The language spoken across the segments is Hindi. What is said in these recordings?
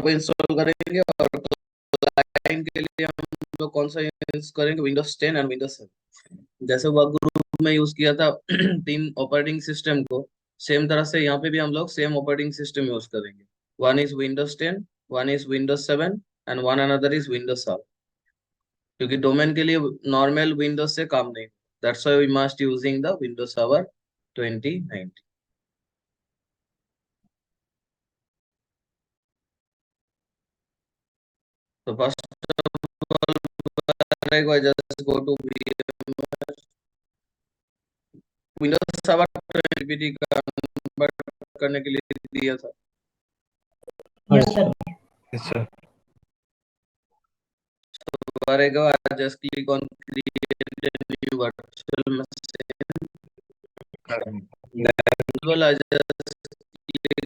पे इंस्टॉल करेंगे, और क्लाइंट के लिए हम लोग कौन सा यूज करेंगे, विंडोज 10 एंड विंडोज 7। जैसे वर्क ग्रुप में यूज किया था 3 ऑपरेटिंग सिस्टम को, सेम तरह से यहाँ पे भी हम लोग सेम ऑपरेटिंग सिस्टम यूज करेंगे। One is Windows 10, one is Windows 7, and one another is Windows 7, क्योंकि डोमेन के लिए नॉर्मल विंडोज से काम नहीं। That's why we must using the Windows server 2019। तो first just go to Windows server 20 convert करने के लिए दिया था। Yes, sir. Yes, sir. Varego, I just click on create a new virtual machine. Well, I just click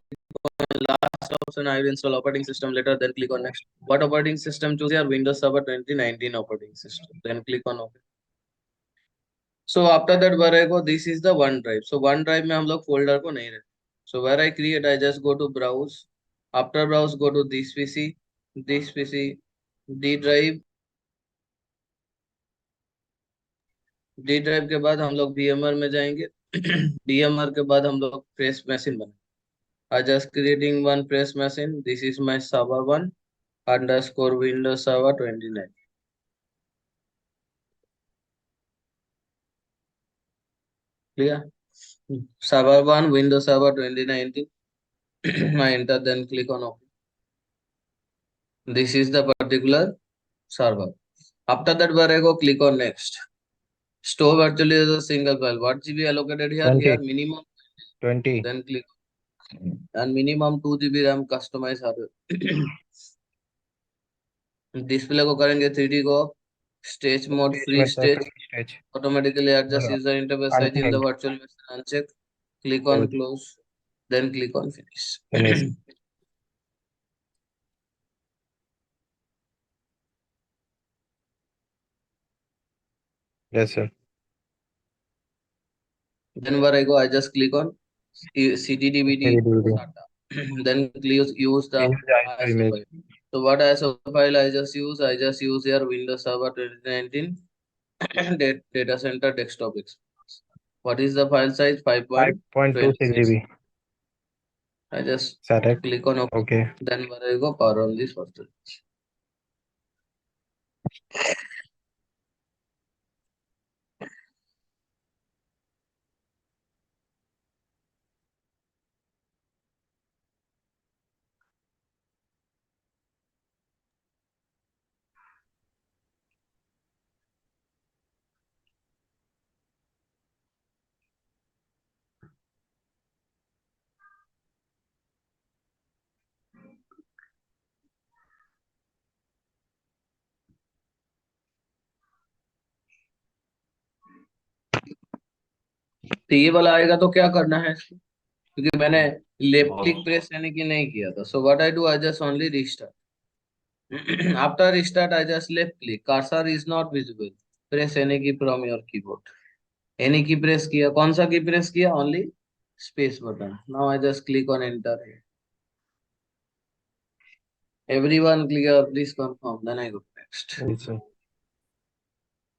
on last option. I will install operating system later. Then click on next. What operating system choose here? Windows Server 2019 operating system. Then click on OK. So after that, Varego, this is the OneDrive. So OneDrive में हम लोग folder को नहीं रखते. So where I create, I just go to browse. After browse, go to this PC, D drive. D drive के बाद हम लोग VMware में जाएंगे। VMware के बाद हम लोग प्रेस मशीन बना। I just creating one press machine. This is my server 1 underscore Windows Server 29. Clear? Server 1 Windows Server 2019. I enter, then click on OK. This is the particular server. After that, where I go, click on next. Store virtually is a single file. What GB allocated here? 20. Here minimum 20. Then click and minimum 2 GB RAM customize hardware. Display को करेंगे 3D को stage mode free stage Stage. automatically adjust user interface size in the virtual machine uncheck, click on close, then click on finish. Finish. Yes, sir. Then where I go, I just click on cd-dvd SATA. Then use the ISO file. So what ISO file I just use here Windows Server 2019 data center desktop experience. What is the file size? 5.26 GB. I just Correct. click on OK. Okay. Then where I go, power on this first. तो ये वाला आएगा तो क्या करना है इसको, क्योंकि मैंने लेफ्ट क्लिक प्रेस यानी कि नहीं किया था। So what I do, I just only restart. After restart I just left click, cursor is not visible, press any key from your keyboard. Any key press किया, कौन सा की प्रेस किया? Only space button. Now I just click on enter. Everyone clear? Please confirm, then I go next. Yes, sir.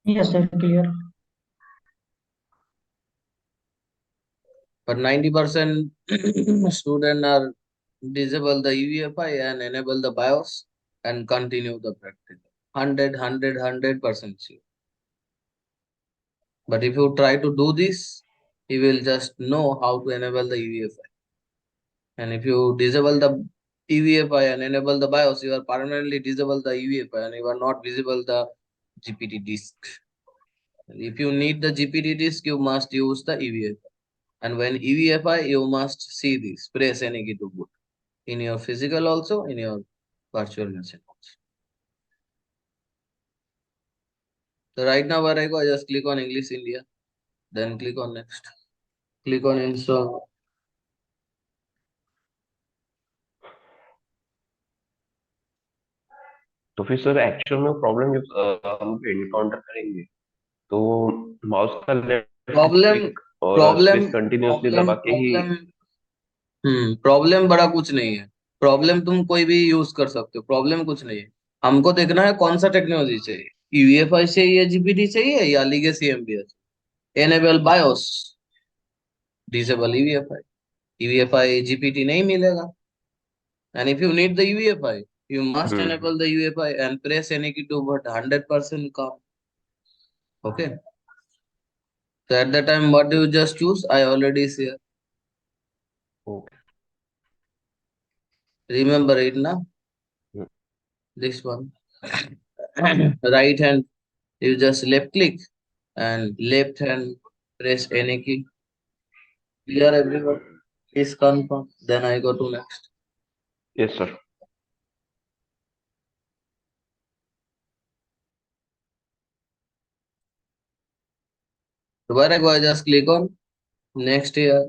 Yes, sir. Clear. But 90% student are disable the UEFI and enable the BIOS and continue the practical. 100% sure. But if you try to do this, you will just know how to enable the UEFI. And if you disable the UEFI and enable the BIOS, you are permanently disable the UEFI and you are not visible the GPT disk. If you need the GPT disk, you must use the UEFI. And when UEFI, you must see this, press any key to boot. In your physical also, in your virtual machine also. So right now where I go, I just click on English India, then click on next. Click on install. तो फिर सर एक्चुअल में प्रॉब्लम हम एनकाउंटर करेंगे तो माउस का लेफ्ट प्रॉब्लम क्लिक और प्रॉब्लम स्पेस कंटिन्यूअसली दबा के ही प्रॉब्लम बड़ा कुछ नहीं है। प्रॉब्लम तुम कोई भी यूज कर सकते हो, प्रॉब्लम कुछ नहीं है। हमको देखना है कौन सा टेक्नोलॉजी चाहिए, यूएफआई चाहिए, जीपीटी चाहिए या legacy MBS. Enable BIOS, disable UFI. UFI GPT नहीं मिलेगा। And if you need the UEFI, you must Hmm. enable the UEFI and press any key to but 100% come. Okay. So at that time, what do you just choose? I already share. Okay. Remember it now. Hmm. This one. Right hand, you just left click and left hand press any key. Clear everyone. Is confirm. Then I go to next. Yes, sir. So where I go, I just click on next here.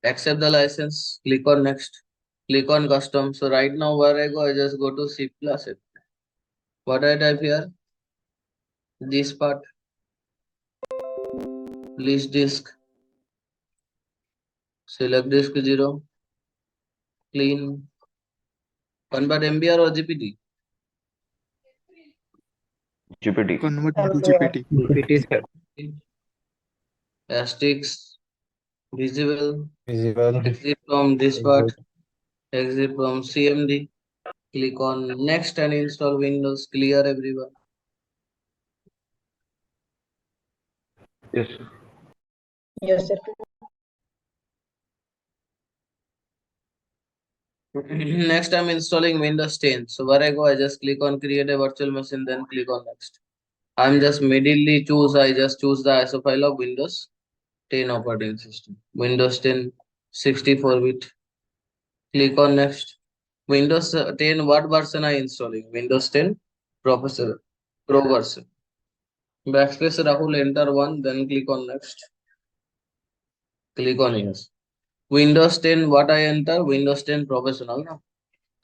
Accept the license. Click on next. Click on custom. So right now where I go, I just go to C plus. What I type here? This part. List disk. Select disk 0. Clean. Convert MBR or GPT? GPT. Convert to MBR. GPT. GPT, sir. Asterisks. Visible. Visible. Exit from this part. Exit. Exit from CMD. Click on next and install Windows. Clear everyone. Yes, sir. Yes, sir. Next I'm installing Windows 10. So where I go, I just click on create a virtual machine, then click on next. I'm just immediately I just choose the ISO file of Windows 10 operating system. Windows 10 64-bit. Click on next. Windows 10, what version I installing? Windows 10 Professor Pro version. Backspace Rahul, enter one, then click on next. Click on yes. Windows 10, what I enter? Windows 10 Professional. No?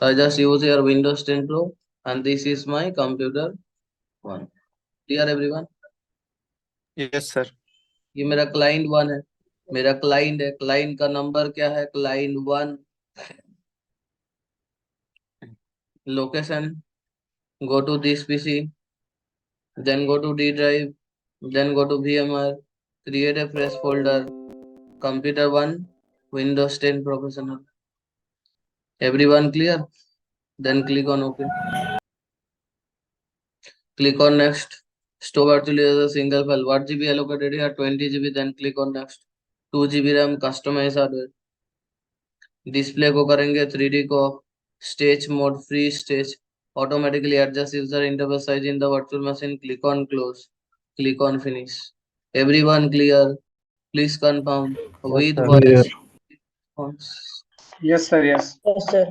So I just use here Windows 10 Pro, and this is my computer one. Clear everyone? Yes, sir. ये मेरा क्लाइंट वन है, मेरा क्लाइंट है, क्लाइंट का नंबर क्या है? Client one. Location, go to this PC, then go to D drive, then go to VMware, create a fresh folder, computer one, Windows 10 Professional. Everyone clear? Then click on OK. Click on next. Store virtually as a single file. What GB allocated here? 20 GB. Then click on next. 2 GB RAM. Customize hardware. Display को करेंगे 3D को. Stage mode free stage. Automatically adjust user interface size in the virtual machine. Click on close. Click on finish. Everyone clear? Please confirm with sir. voice response. Yes, sir. Yes. Yes, sir.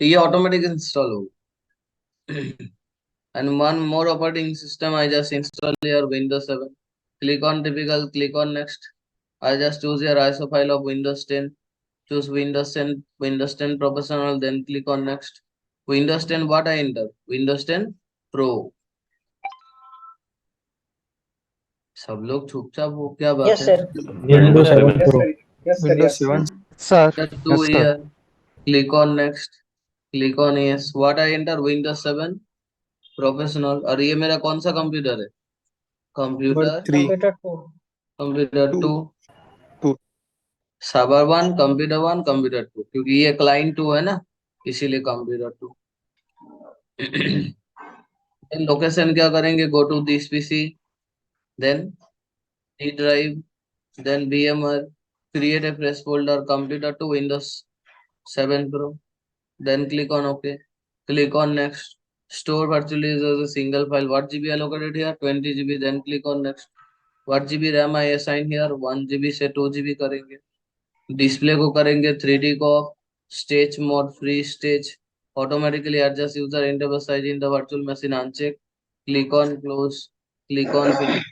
तो ये ऑटोमेटिक इंस्टॉल हो. And one more operating system I just install here, Windows 7. Click on typical, click on next. I just choose your ISO file of Windows 10. Choose Windows 10, Windows 10 Professional, then click on next. Windows 10, what I enter? Windows 10 Pro. सब लोग चुपचाप हो, क्या बात Yes, है? sir. Windows 7 Yes, Pro. sir. Yes, sir. Windows Yes. 7. Sir. Just do Yes, sir. here. Click on next. Click on yes. What I enter? Windows 7 Professional. और ये मेरा कौन सा कंप्यूटर है? Number computer 3. Computer 2. Computer 2. 2. Server 1 computer 1 computer 2, क्योंकि ये क्लाइंट 2 है ना, इसीलिए कंप्यूटर 2. लोकेशन क्या करेंगे? Go to this PC, then D drive, then VMware, create a fresh folder, computer to Windows 7 Pro, then click on OK, click on next. Store virtually as a single file. What GB allocated here? 20 GB. Then click on next. What GB RAM I assign here? 1 GB से 2 GB करेंगे. डिस्प्ले को करेंगे 3D को. Stage mode free stage. Automatically adjust user interface size in the virtual machine uncheck. Click on close. Click on finish.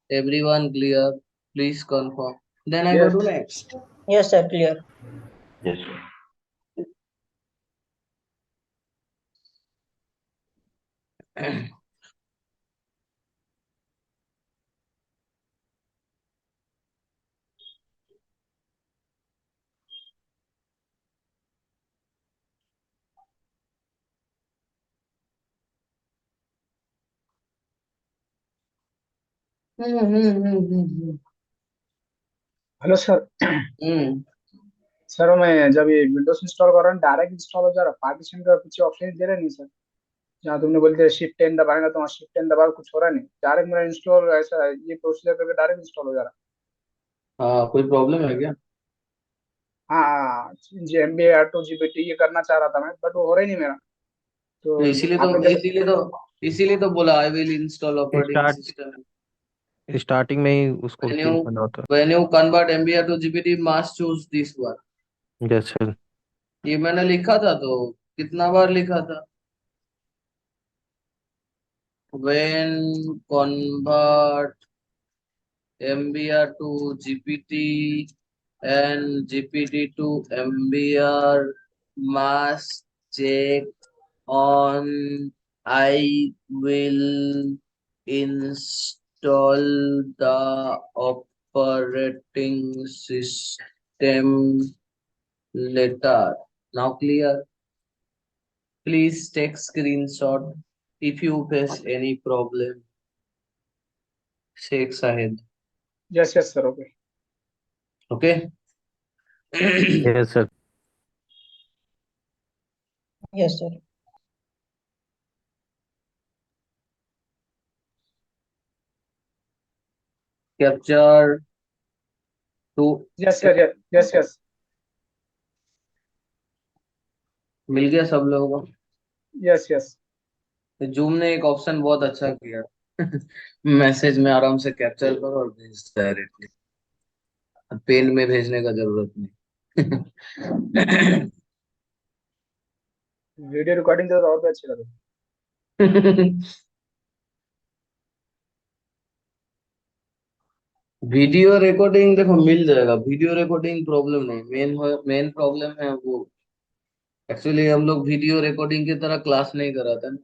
Everyone clear. Please confirm. Then I Yes. go to next. Yes, sir. Clear. Yes, sir. Hello sir. Sir मैं जब ये विंडोज इंस्टॉल कर रहा हूँ डायरेक्ट इंस्टॉल हो जा रहा, पार्टीशन का पीछे ऑप्शन दे रहे नहीं सर। जहाँ तुमने बोलते शिफ्ट 10 दबाएगा तो वहाँ शिफ्ट 10 दबा कुछ हो रहा नहीं, डायरेक्ट मेरा इंस्टॉल ऐसा ये प्रोसीजर करके डायरेक्ट इंस्टॉल हो जा रहा। हाँ, कोई प्रॉब्लम है क्या? हाँ जी, MB ऑटो GPT ये करना चाह रहा था मैं, बट वो हो रहा ही नहीं मेरा। तो आपने जैसे इसीलिए तो बोला I will install operating Start- system. Starting में ही उसको When क्लिक you करना होता when you convert MBR to GPT, must choose this one. है। Yes sir. ये मैंने लिखा था तो कितना बार लिखा था? When convert MBR to GPT and GPT to MBR, must check on I will install the operating system later. Now clear? Please take screenshot if you face any problem. Sheikh Sahid. Yes yes sir okay. Okay? Yes sir. Yes, sir. Capture to yes sir yes yes मिल गया सब लोगों को. Yes yes. जूम ने एक ऑप्शन बहुत अच्छा किया. मैसेज में आराम से कैप्चर करो और भेज डायरेक्टली. पेन में भेजने का जरूरत नहीं. वीडियो रिकॉर्डिंग तो और भी अच्छी लगे। वीडियो रिकॉर्डिंग देखो मिल जाएगा. वीडियो रिकॉर्डिंग प्रॉब्लम नहीं. मेन प्रॉब्लम है वो. एक्चुअली हम लोग वीडियो रिकॉर्डिंग की तरह क्लास नहीं कराते ना.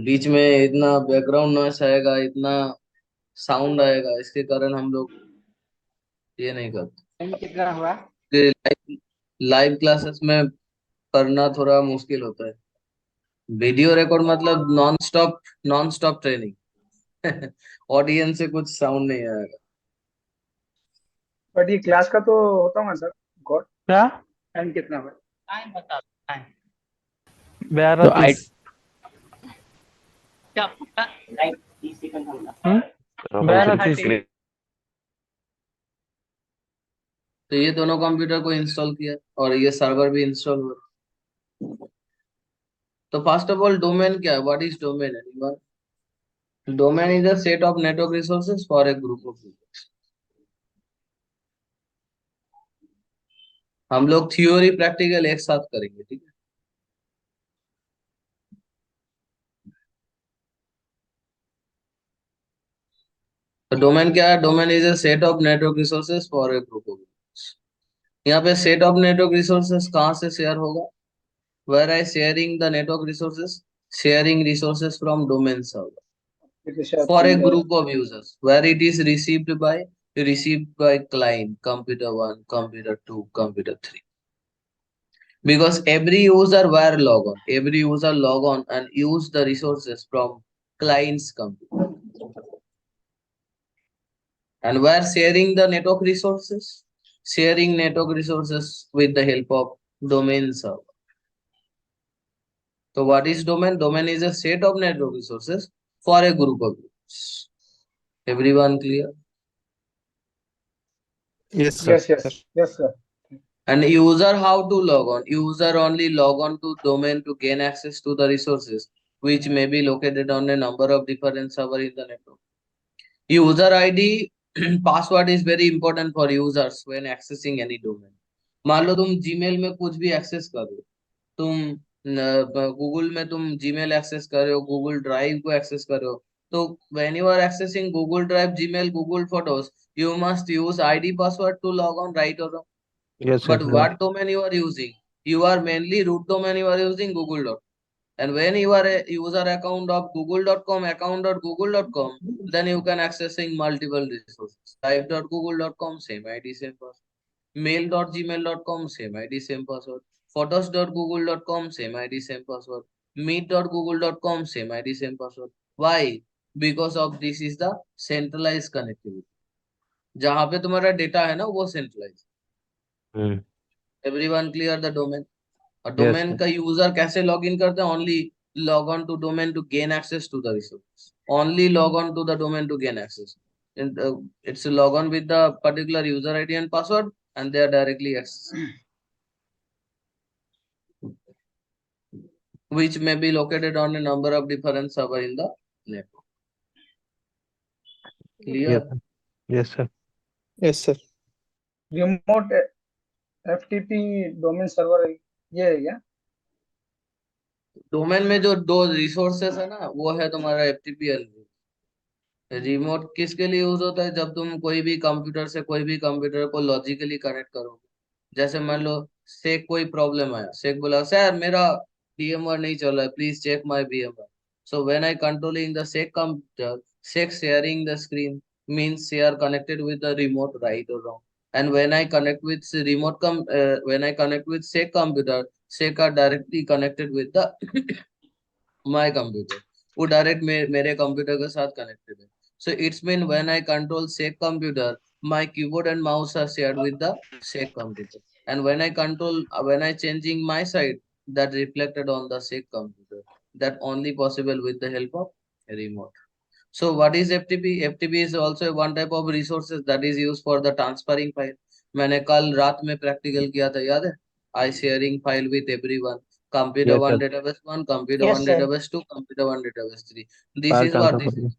बीच में इतना बैकग्राउंड नॉइस आएगा, इतना साउंड आएगा, इसके कारण हम लोग ये नहीं करते. कितना हुआ? लाइव क्लासेस में करना थोड़ा मुश्किल होता है. वीडियो रिकॉर्ड मतलब नॉन स्टॉप ट्रेनिंग. ऑडियंस से कुछ साउंड नहीं आएगा. बट ये क्लास का तो होता होगा सर रिकॉर्ड। क्या? टाइम कितना हुआ? टाइम बता टाइम 12:30 क्या पक्का लाइक 30 सेकंड होगा. Banner Functions thirty. create- तो ये दोनों कंप्यूटर को इंस्टॉल किया और ये सर्वर भी इंस्टॉल हुआ. तो फर्स्ट ऑफ ऑल डोमेन क्या है? What is domain? Anyone? Domain is a set of network resources for a group of users. हम लोग थ्योरी प्रैक्टिकल एक साथ करेंगे, ठीक है? तो डोमेन क्या है? Domain is a set of network resources for a group of users. यहाँ पे सेट ऑफ नेटवर्क रिसोर्सेज कहाँ से शेयर होगा? Where I sharing the network resources, sharing resources from domain server for a group of users where it is received by client computer 1, computer 2, computer 3. Because every user log on and use the resources from client's computer, and we're sharing the network resources with the help of domain server. So what is domain? Domain is a set of network resources for a group of users. Everyone clear? Yes, sir. Yes, sir. And user how to log on? User only log on to domain to gain access to the resources which may be located on a number of different server in the network. User ID password is very important for users when accessing any domain. मान लो तुम जीमेल में कुछ भी एक्सेस कर रहे हो, तुम गूगल में तुम जीमेल एक्सेस कर रहे हो, गूगल ड्राइव को एक्सेस कर रहे हो, तो when you are accessing Google Drive, Gmail, Google Photos, you must use ID password to log on, right or wrong? Yes, sir. But what domain you are using? You are mainly root domain you are using Google. And when you are a user account of google.com, account.google.com, then you can accessing multiple resources. Live.google.com, same ID, same password. Mail.gmail.com, same ID, same password. Photos.google.com, same ID, same password. Meet.google.com, same ID, same password. Why? Because of this is the centralized connectivity. जहां पे तुम्हारा डेटा है ना वो centralized. Hmm. Everyone clear the domain? और Yes, डोमेन sir. का यूजर कैसे लॉग इन करते हैं? Only log on to domain to gain access to the resource. Only log on to the domain to gain access. It's log on with the particular user ID and password, and they are directly accessed, which may be located on a number of different server in the network. Clear? Yes, sir. Yes, sir. Yes, sir. Remote FTP domain server ये है क्या? डोमेन में जो दो रिसोर्सेस है ना, वो है तुम्हारा FTP. रिमोट किसके लिए यूज होता है? जब तुम कोई भी कंप्यूटर से कोई भी कंप्यूटर को लॉजिकली कनेक्ट करोगे. जैसे मान लो सेक कोई प्रॉब्लम आया, सेक बोला सर मेरा VMware नहीं चल रहा है, please check my VMware. So when I controlling the SEC computer, SEC sharing the screen means they are connected with the remote, right or wrong? And when I connect with when I connect with SEC computer, SEC are directly connected with the my computer. वो डायरेक्ट मेरे कंप्यूटर के साथ कनेक्टेड है. So it's mean when I control SEC computer, my keyboard and mouse are shared with the SEC computer. And when I control, when I changing my side, that reflected on the SEC computer. That only possible with the help of a remote. So what is FTP? FTP is also one type of resources that is used for the transferring file. मैंने कल रात में प्रैक्टिकल किया था, याद है? I sharing file with everyone. Computer Yes, 1 sir. database 1, computer Yes, 1 sir. database 2, computer 1 database 3. This File is what transfer this is.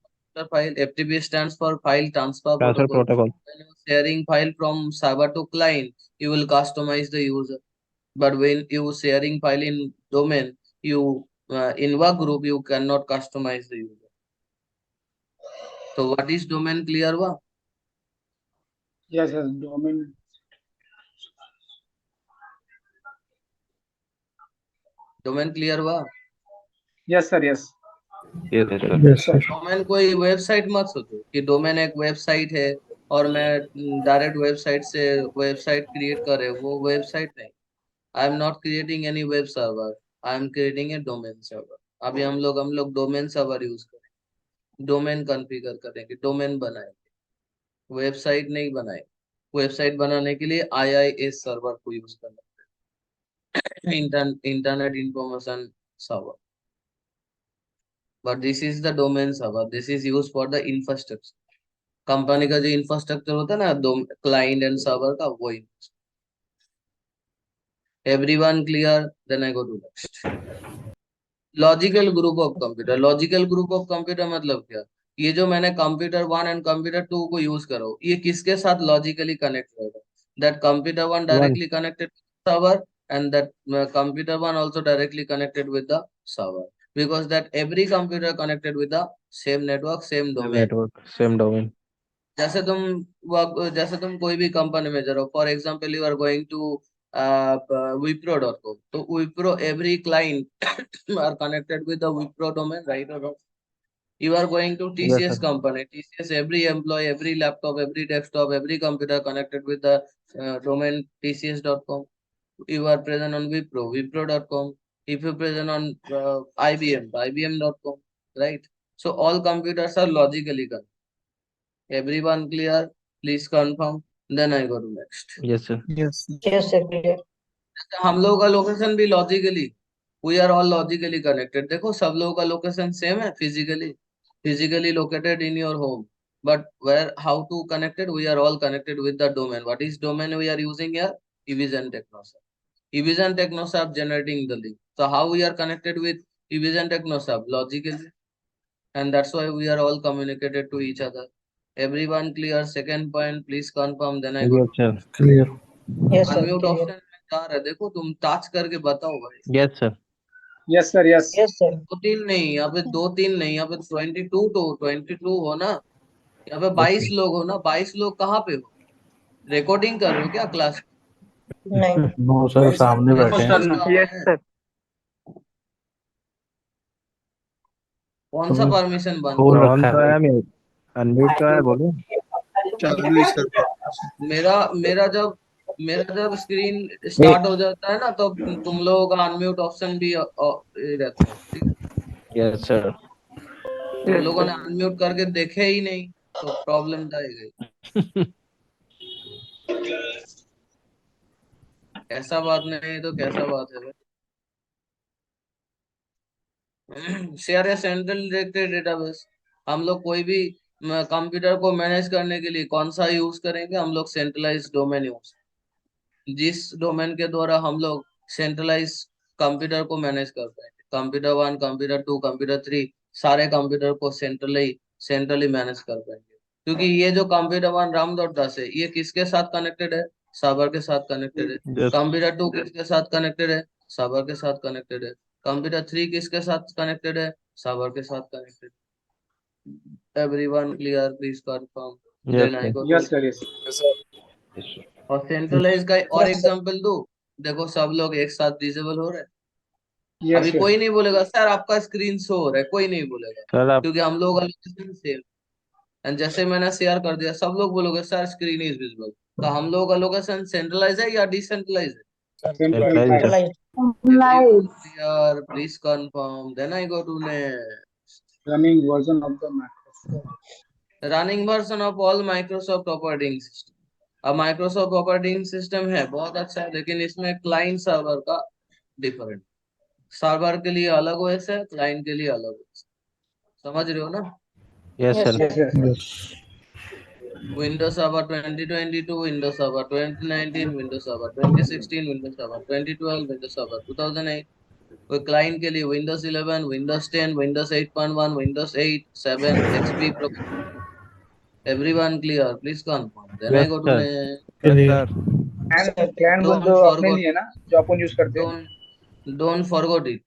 File FTP stands for file transfer transfer protocol. protocol. When you are sharing file from server to client, you will customize the user. But when you sharing file in domain, you in work group you cannot customize the user. So what is domain? Clear हुआ? Yes, yes, domain. Domain clear हुआ? Yes, sir, yes. Yes, sir. Yes, sir. Domain कोई वेबसाइट मत सोचो कि डोमेन एक वेबसाइट है और मैं डायरेक्ट वेबसाइट से वेबसाइट क्रिएट कर रहे, वो वेबसाइट नहीं. आई am not creating any web server, I am creating a domain server. अभी हम लोग डोमेन सर्वर यूज करेंगे, डोमेन कॉन्फ़िगर करेंगे, डोमेन बनाएंगे, वेबसाइट नहीं बनाएंगे. वेबसाइट बनाने के लिए IIS सर्वर को यूज करना है, internet information server. But this is the domain server. This is used for the infrastructure. Company का जो इंफ्रास्ट्रक्चर होता है ना, दो क्लाइंट एंड सर्वर का, वो. Everyone clear? Then I go to next. Logical group of computer. Logical group of computer मतलब क्या? ये जो मैंने कंप्यूटर 1 एंड कंप्यूटर 2 को यूज करो, ये किसके साथ लॉजिकली कनेक्ट होगा? That computer 1 One. Directly connected server, and that computer 1 also directly connected with the server, because that every computer connected with the same network, same Same domain. network, same domain. जैसे तुम कोई भी कंपनी में जा रहे हो, for example you are going to wipro.com, तो wipro every client are connected with the wipro domain, right or wrong? You are going to Yes, TCS sir. company, TCS every employee, every laptop, every desktop, every computer connected with the domain tcs.com. You are present on wipro.com. If you present on IBM.com, right? So all computers are logically connected. Everyone clear? Please confirm. Then I go to next. Yes, sir. Yes, sir. Yes, sir, clear. हम लोगों का लोकेशन भी logically, we are all logically connected. देखो सब लोगों का लोकेशन सेम है, physically located in your home, but where how to connected? We are all connected with the domain. What is domain we are using here? Evision Technosap. Evision Technosap generating the link. So how we are connected with Evision TechnoSub logically, and that's why we are all communicated to each other. Everyone clear? Second point, please confirm. Then I go. Yes, sir. Clear. Yes, sir. Unmute Clear. option में क्या है देखो, तुम टाच करके बताओ भाई। Yes, sir. Yes sir yes Yes, sir. दो तीन नहीं, यहाँ पे दो तीन नहीं, यहाँ पे 22 हो ना, यहाँ पे 22 लोग हो ना। 22 लोग कहाँ पे हो? रिकॉर्डिंग कर रहे हो क्या क्लास? नहीं. नो सर, सामने बैठे हैं। यस। कौन सा परमिशन बंद खोल करो? ऑन रखा तो है है, मैं अनम्यूट तो है, बोलो। मेरा जब स्क्रीन स्टार्ट हो जाता है ना, तो तुम लोगों का अनम्यूट ऑप्शन भी रहता है, ठीक है? Yes sir. तुम लोगों ने अनम्यूट करके देखे ही नहीं, तो प्रॉब्लम आएगी। ऐसा बात नहीं तो कैसा बात है भाई? शेयर या सेंट्रल डायरेक्टरी डेटाबेस, हम लोग कोई भी कंप्यूटर को मैनेज करने के लिए कौन सा यूज करेंगे? हम लोग सेंट्रलाइज डोमेन यूज, जिस डोमेन के द्वारा हम लोग सेंट्रलाइज कंप्यूटर को मैनेज कर पाएंगे। कंप्यूटर 1, कंप्यूटर 2, कंप्यूटर 3, सारे कंप्यूटर को सेंट्रली मैनेज कर पाएंगे। क्योंकि ये जो कंप्यूटर 1 राम.दास है, ये किसके साथ कनेक्टेड है? सर्वर के साथ कनेक्टेड है। Yes. कंप्यूटर 2 किसके साथ कनेक्टेड है? सर्वर के साथ कनेक्टेड है। कंप्यूटर 3 किसके साथ कनेक्टेड है? सर्वर के साथ connected. Everyone clear? Please confirm. Yes, then I sir. Go yes sir yes Yes, sir. और सेंट्रलाइज का और Yes, sir. एग्जांपल दो। देखो सब लोग एक साथ डिसेबल हो रहे हैं। यस अभी कोई नहीं बोलेगा सर आपका स्क्रीन शो हो रहा है, कोई नहीं बोलेगा, सर आप क्योंकि हम लोग लोकेशन सेम। एंड जैसे मैंने शेयर कर दिया, सब लोग बोलोगे सर स्क्रीन इज विजिबल। तो हम लोगों का लोकेशन सेंट्रलाइज है या डिसेंट्रलाइज है? सेंट्रलाइज्ड है। Centralized. Clear? Please confirm. Then I go to next. Running version of the Mac. Running version of all Microsoft operating system. अब माइक्रोसॉफ्ट ऑपरेटिंग सिस्टम है बहुत अच्छा है, लेकिन इसमें क्लाइंट सर्वर का डिफरेंट। सर्वर के लिए अलग ओएस है, क्लाइंट के लिए अलग ओएस। समझ रहे हो ना? Yes Yes, sir. sir. Yes yes Windows server 2022, Windows server 2019, Windows server 2016, Windows server 2012, Windows server 2008। कोई क्लाइंट के लिए Windows 11, Windows 10, Windows 8.1, Windows 8, 7, XP pro. Everyone clear? Please confirm. Then I yes go to sir. Clear. And client Don't window अपने forget, लिए है ना, जो अपन यूज करते हैं। don't forget it.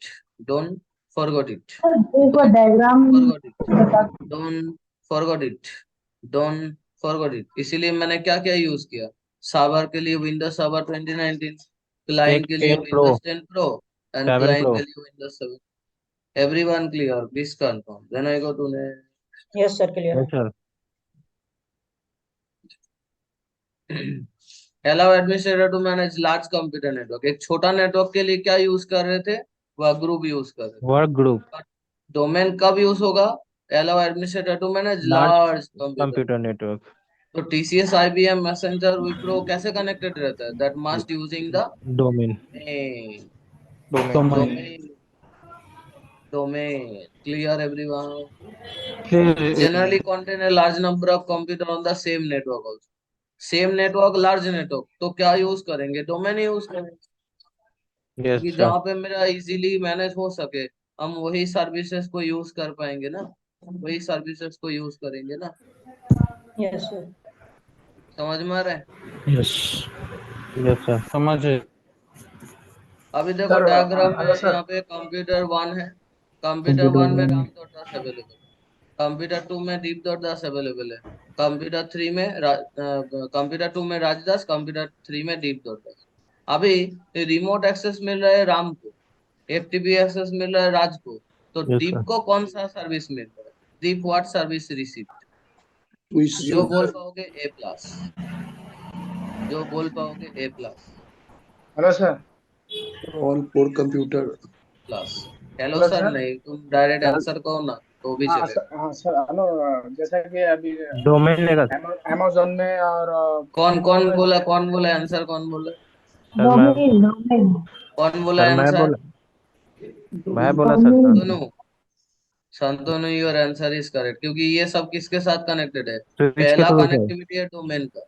Don't forget it. देखो डायग्राम Forget it. बता. Don't forget it. Don't forget it. इसीलिए मैंने क्या क्या यूज किया? सर्वर के लिए विंडोज सर्वर 2019, क्लाइंट के लिए 10 Pro, Windows 10 pro, and 7 client Pro. के लिए Windows 7। Everyone clear? Please confirm. Then I go to next. Yes, sir. Clear. Yes sir. Allow administrator to manage large computer network। एक छोटा नेटवर्क के लिए क्या यूज कर रहे थे? वर्क ग्रुप यूज कर रहे थे। वर्क ग्रुप, डोमेन कब यूज होगा? Allow administrator to manage Large large computer। Computer network, तो TCS, IBM, मैसेंजर, विप्रो कैसे कनेक्टेड रहता है? That must using the domain. domain domain clear everyone? फिर Generally contain a large number of computer on the same network also। Same network, large network, तो क्या यूज करेंगे? डोमेन यूज करेंगे। यस कि सर। जहाँ पे मेरा इजीली मैनेज हो सके, हम वही सर्विसेज को यूज कर पाएंगे ना, वही सर्विसेज को यूज करेंगे ना। Yes, sir. समझ में आ रहा है? Yes yes sir. समझ है। अभी देखो सर डायग्राम में हेलो सर यहाँ पे कंप्यूटर 1 है। कंप्यूटर 1 में राम.दास अवेलेबल है। कंप्यूटर 2 में दीप.दास अवेलेबल है। कंप्यूटर 3 में कंप्यूटर 2 में राजदास, कंप्यूटर 3 में दीप.दास। अभी रिमोट एक्सेस मिल रहा है राम को, एफटीपी एक्सेस मिल रहा है राज को। तो Yes, दीप sir. को कौन सा सर्विस मिल रहा है? दीप व्हाट सर्विस रिसीव? जो बोल पाओगे A+, जो बोल पाओगे A+। Hello sir all four computer plus hello hello sir sir नहीं, तुम डायरेक्ट आंसर कहो ना तो भी हाँ चलेगा। सर हाँ सर हेलो जैसा कि अभी डोमेन लेगा अमेजोन में और कौन कौन बोला? कौन बोला आंसर? कौन बोला? सर। कौन बोला सर आंसर? मैं बोला sir. Shantanu. Shantanu, your answer is correct, क्योंकि ये सब किसके साथ कनेक्टेड है? स्विच के पहला थ्रू है, कनेक्टिविटी है डोमेन का।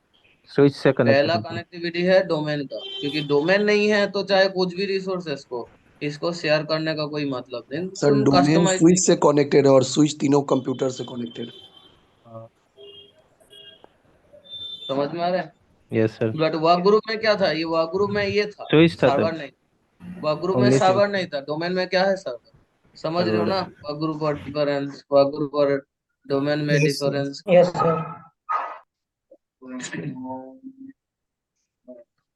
स्विच से पहला कनेक्टेड है। कनेक्टिविटी है डोमेन का, क्योंकि डोमेन नहीं है तो चाहे कुछ भी रिसोर्सेस को इसको शेयर करने का कोई मतलब नहीं, सर तुम डोमेन कस्टमाइज स्विच नहीं से कर। कनेक्टेड है और स्विच तीनों कंप्यूटर से कनेक्टेड। समझ में आ रहा है? Yes sir. But work group में क्या था, ये वर्क ग्रुप में ये था, स्विच था सर्वर सर। नहीं। वर्क ग्रुप में ओनली स्विच। सर्वर नहीं था, डोमेन में क्या है, सर्वर। समझ रहे हो सर्वर ना, है। वर्क ग्रुप और डिफरेंस, वर्क ग्रुप और डोमेन में Yes, sir. Difference. Yes, sir.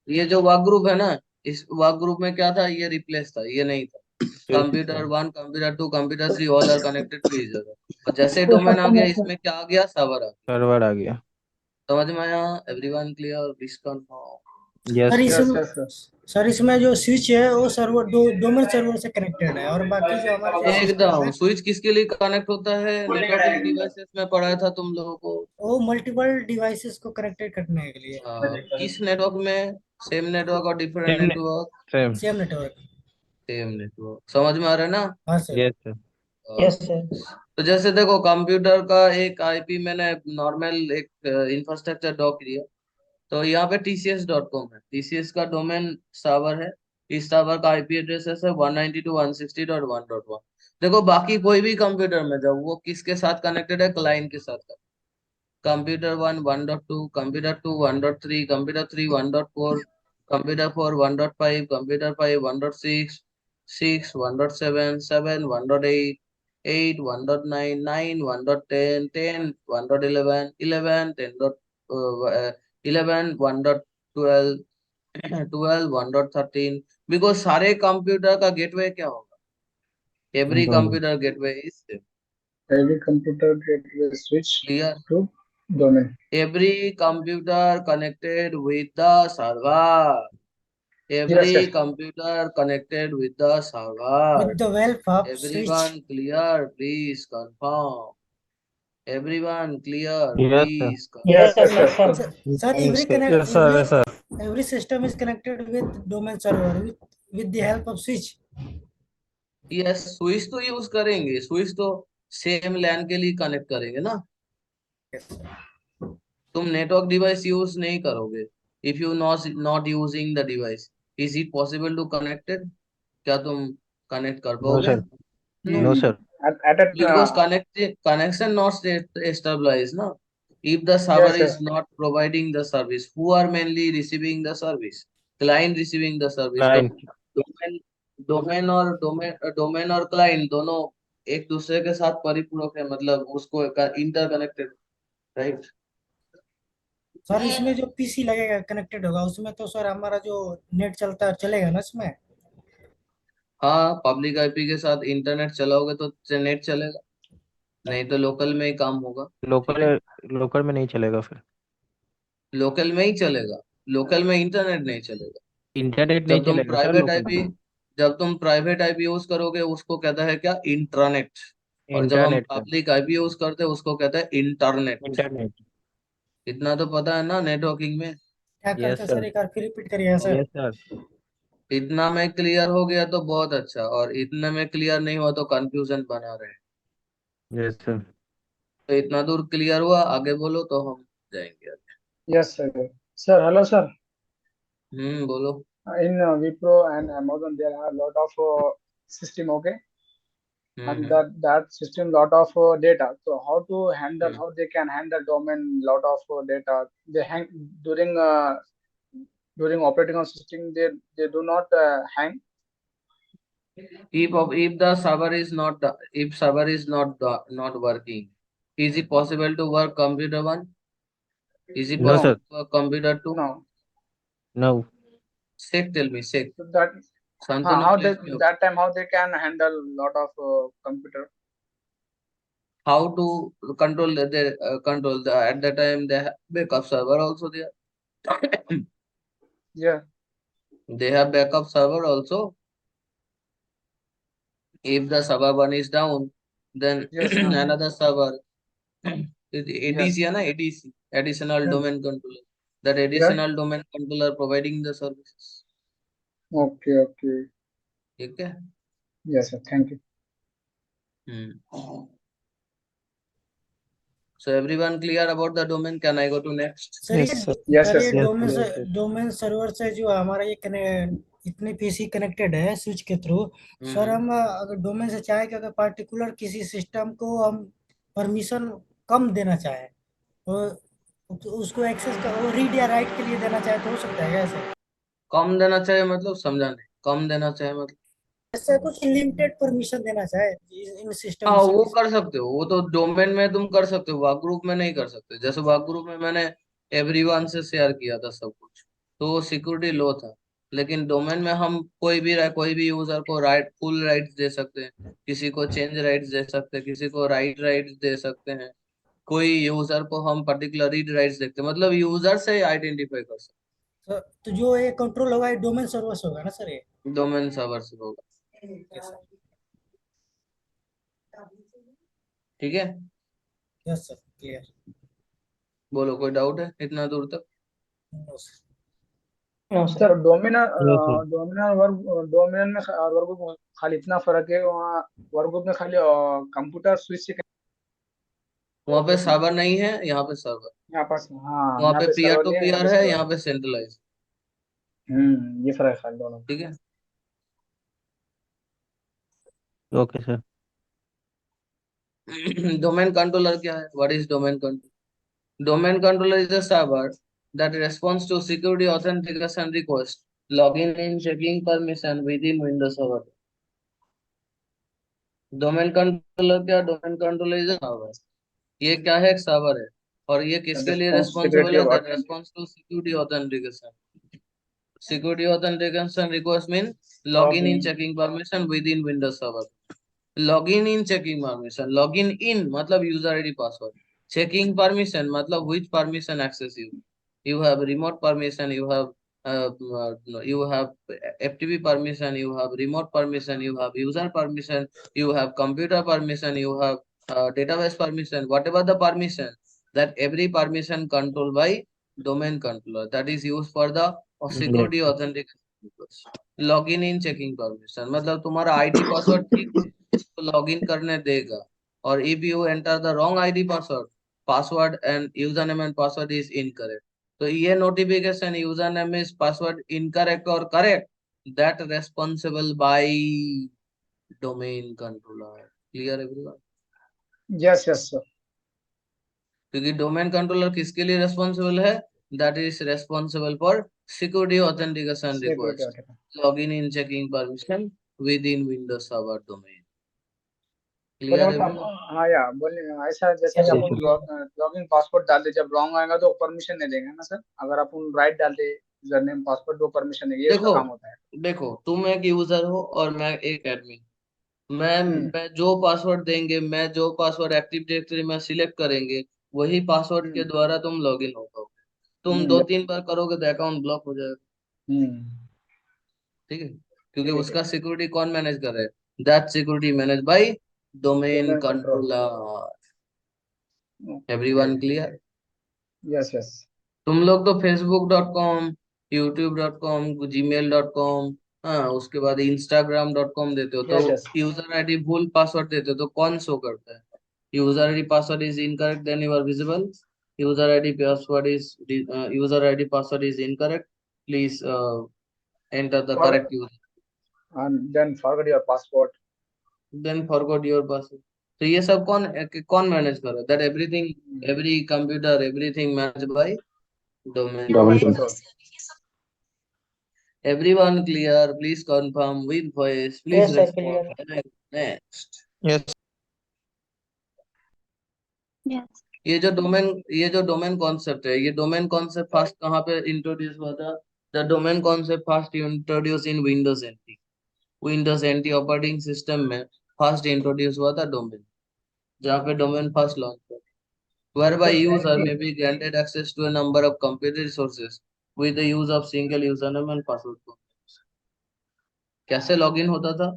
ये जो वर्क ग्रुप है ना, इस वर्क ग्रुप में क्या था, ये रिप्लेस था, ये नहीं था। स्विच था। Computer 1, computer 2, computer 3 all are connected to each other. और जैसे इसको डोमेन आ गया, कस्टमाइज इसमें क्या आ गया, सर्वर आ गया। सर्वर आ गया। समझ में आया? Everyone clear, this confirm? Yes sir sir. Yes इसमें यस सर। सर इसमें जो स्विच है वो सर्वर डोमेन सर्वर से कनेक्टेड है, और बाकी जो हमारे जो सिस्टम एकदम। है स्विच किसके लिए कनेक्ट होता है, नेटवर्किंग डिवाइसेस में पढ़ाया था तुम लोगों को। वो मल्टीपल डिवाइसेस को कनेक्टेड करने के लिए। किस नेटवर्क में, सेम नेटवर्क और different same network? Same. Same network. Same network. समझ में आ रहा है ना? हाँ सर। Yes sir. यस हाँ। सर। तो जैसे देखो, कंप्यूटर का एक आईपी मैंने नॉर्मल एक इंफ्रास्ट्रक्चर ड्रॉ किया। तो यहाँ पे tcs.com है, टीसीएस का डोमेन सर्वर है। इस सर्वर का आईपी एड्रेस है 192.160.1.1। देखो बाकी कोई भी कंप्यूटर में जाओ, वो किसके साथ कनेक्टेड है, क्लाइंट के साथ। Computer 1 1.2, computer 2 1.3, computer 3 1.4, computer 4 1.5, computer 5 1.6, 6 1.7, 7 1.8, 8 1.9, 9 1.10, 10 1.11, 11 11 1.12, 12 1.13। Because सारे कंप्यूटर का गेटवे क्या होगा, every domain. Computer gateway is Every computer get a switch clear. to domain. Every computer connected with the server. Yes yes. Every computer connected with the server. With the help off switch. Everyone clear, please confirm. Everyone clear, yes sir. please confirm. Yes, Yes sir. yes Yes, yes. sir. Sir. Sir, Yes, sir. Yes, sir. Yes, sir. every system is connected with domain server with the help of switch. Yes, switch तो यूज करेंगे, स्विच तो सेम लैन के लिए कनेक्ट करेंगे ना। Yes, sir. तुम नेटवर्क डिवाइस यूज नहीं करोगे। If you not using the device, is it possible to connected? क्या तुम कनेक्ट कर नो पाओगे? Sir. No. No sir. At that Because connection not established, no. If the server yes is sir. not providing the service, who are mainly receiving the service? Client receiving the service। तो क्लाइंट। डोमेन डोमेन और क्लाइंट दोनों एक दूसरे के साथ परिपूरक है, मतलब उसको इंटरकनेक्टेड, राइट। सर इसमें जो पीसी लगेगा कनेक्टेड होगा उसमें तो सर हमारा जो नेट चलता है चलेगा ना इसमें। हाँ, पब्लिक आईपी के साथ इंटरनेट चलाओगे तो नेट चलेगा, नहीं तो लोकल में ही काम होगा। ठीक है, लोकल। लोकल में नहीं चलेगा फिर। लोकल में ही चलेगा, लोकल में इंटरनेट नहीं चलेगा। इंटरनेट नहीं जब तुम चलेगा सर प्राइवेट लोकल आईपी में। जब तुम प्राइवेट आईपी यूज करोगे, उसको कहता है क्या, इंट्रानेट। और जब हम internet sir. Public IP use करते हैं, उसको कहता है इंटरनेट। इंटरनेट। इतना तो पता है ना नेटवर्किंग में। क्या करते यस हैं सर। सर, एक बार फिर रिपीट करिए सर। Yes sir. इतना में क्लियर हो गया तो बहुत अच्छा, और इतने में क्लियर नहीं हुआ तो कंफ्यूजन बना रहे। Yes sir. तो इतना दूर क्लियर हुआ, आगे बोलो तो हम जाएंगे आगे। Yes sir. Sir, hello sir. बोलो। In Wipro and Amazon there are a lot of system, okay, and hmm that system lot of data. So hmm how they can handle domain lot of data. They hang during operating on system. They do not hang. if the server is not if server is not working, is it possible to work computer 1? Is it no possible sir. No to work computer 2? no. No. Sek, tell me, Sek. So that Shantanu, how they please mute. that time how they can handle lot of computer. How to control the at the time they have backup server also there. Yeah. They have backup server also. If the server one is down, then Yes. another server. Yes. ADC है ना, ADC, additional Yes. domain controller. That Yeah. additional domain controller providing the services. Okay. Okay. ठीक है। Yes sir. Thank you. Hmm So everyone clear about the domain? Can I go to next? Sir ये Yes, sir. Yes, sir yes. ये Yes, डोमेन yes, से yes. डोमेन सर्वर से जो हमारा ये इतने पीसी कनेक्टेड है स्विच के थ्रू, सर हम अगर डोमेन से चाहे कि अगर पार्टिकुलर किसी सिस्टम को हम परमिशन कम देना चाहे तो उसको एक्सेस का वो रीड या राइट के लिए देना चाहे तो हो सकता है क्या सर? कम देना चाहिए मतलब समझा नहीं, कम देना चाहिए मतलब? ऐसा कुछ लिमिटेड परमिशन देना चाहे इन सिस्टम हाँ से वो कर सकते हो, वो तो डोमेन में तुम कर सकते हो, वर्क ग्रुप में नहीं कर सकते। जैसे वर्क ग्रुप में मैंने एवरीवन से शेयर किया था सब कुछ, तो वो सिक्योरिटी लो था। लेकिन डोमेन में हम कोई भी यूजर को फुल राइट्स दे सकते हैं, किसी को चेंज राइट्स दे सकते हैं, किसी को राइट्स दे सकते हैं। कोई यूजर को हम पर्टिकुलर रीड राइट्स देखते हैं, मतलब यूजर से आइडेंटिफाई कर सकते तो जो ये कंट्रोल होगा ये डोमेन सर्वर से होगा ना सर ये? हैं, डोमेन सर्वर से होगा। यस सर, ठीक है, यस सर, क्लियर। बोलो कोई डाउट है इतना दूर तक? No sir. No, sir. Sir डोमिनर Yes, sir. डोमिनर वर्क डोमिनर में और वर्क ग्रुप में खाली इतना फर्क है, वहाँ वर्क ग्रुप में खाली कंप्यूटर स्विच से वहां पे सर्वर नहीं है, यहाँ पे सर्वर। यहाँ पास, हाँ वहां यहाँ पे पे पीयर सर्वर टू नहीं है, यहाँ पीयर पे है, सर्वर यहाँ है। पे सेंट्रलाइज। ये फर्क है खाली दोनों में। ठीक है, Okay, sir. डोमेन कंट्रोलर क्या है? What is domain controller? Domain controller is a server that responds to security authentication request, login in checking permission within Windows Server. Domain controller क्या? Domain controller is server. ये क्या है? एक सर्वर है। और ये किसके लिए रिस्पॉन्स सिक्योरिटी रेस्पॉन्सिबल है? Of that response to security authentication. Security authentication request mean login in login. checking permission within Windows Server. Login in checking permission. Login in मतलब user ID password. Checking permission मतलब which permission access you. You have remote permission. You have FTP permission. You have remote permission. You have user permission. You have computer permission. You have database permission. Whatever the permission, that every permission controlled by domain controller, that is used for the Yes. Security authentication. Login in checking permission मतलब तुम्हारा आईडी पासवर्ड ठीक है तो लॉगिन करने देगा। और if you enter the wrong ID password and user name and password is incorrect, तो ये notification user name is password incorrect और correct, that responsible by domain controller. Clear everyone? Yes yes sir. क्योंकि डोमेन कंट्रोलर किसके लिए रेस्पॉन्सिबल है? That is responsible for security authentication security request, login in checking permission within Windows server domain. बोले क्लियर मतलब एवरीवन? हाँ यार बोले ऐसा जैसे कि Yes, अपन sir. लॉगिन पासवर्ड डालते, जब रॉन्ग आएगा तो परमिशन नहीं देंगे ना सर। अगर अपन राइट डालते यूजर नेम पासवर्ड तो परमिशन देंगे, ये उसका देखो काम होता है। देखो, तुम एक यूजर हो और मैं एक एडमिन। मैं हम्म मैं जो पासवर्ड देंगे, मैं जो पासवर्ड एक्टिव डायरेक्टरी में सिलेक्ट करेंगे, वही पासवर्ड के हम्म द्वारा तुम लॉगिन हो पाओगे। तुम दो तीन बार करोगे तो अकाउंट ब्लॉक हो जाएगा। हम्म ठीक है, क्योंकि ठीक है। उसका सिक्योरिटी कौन मैनेज कर रहा है? That security manage by domain domain control. Controller. Everyone clear? Yes yes. तुम लोग तो facebook.com, youtube.com, gmail.com, हाँ उसके बाद instagram.com देते हो, तो यस यस। यूजर आईडी भूल पासवर्ड देते हो तो कौन शो करता है? User ID password is incorrect, then you are visible. User ID password is incorrect, please enter the for correct user, and then forget your password. then forgot your password। तो ये सब कौन मैनेज कर रहा है? That everything, every computer, everything manage by domain domain controller. Control. Everyone clear? Please confirm with voice. Please Yes, sir, respond. clear. Next. yes, Yes. ये जो डोमेन कॉन्सेप्ट है, ये डोमेन कॉन्सेप्ट फर्स्ट कहाँ पे इंट्रोड्यूस हुआ था? The domain concept first introduced in Windows NT. Windows NT operating system में फर्स्ट इंट्रोड्यूस हुआ था डोमेन, जहाँ पे डोमेन फर्स्ट लॉन्च हुआ, whereby सर user एंटी may be granted access to a number of computer resources with the use of single username and password combination। कैसे लॉगिन होता था?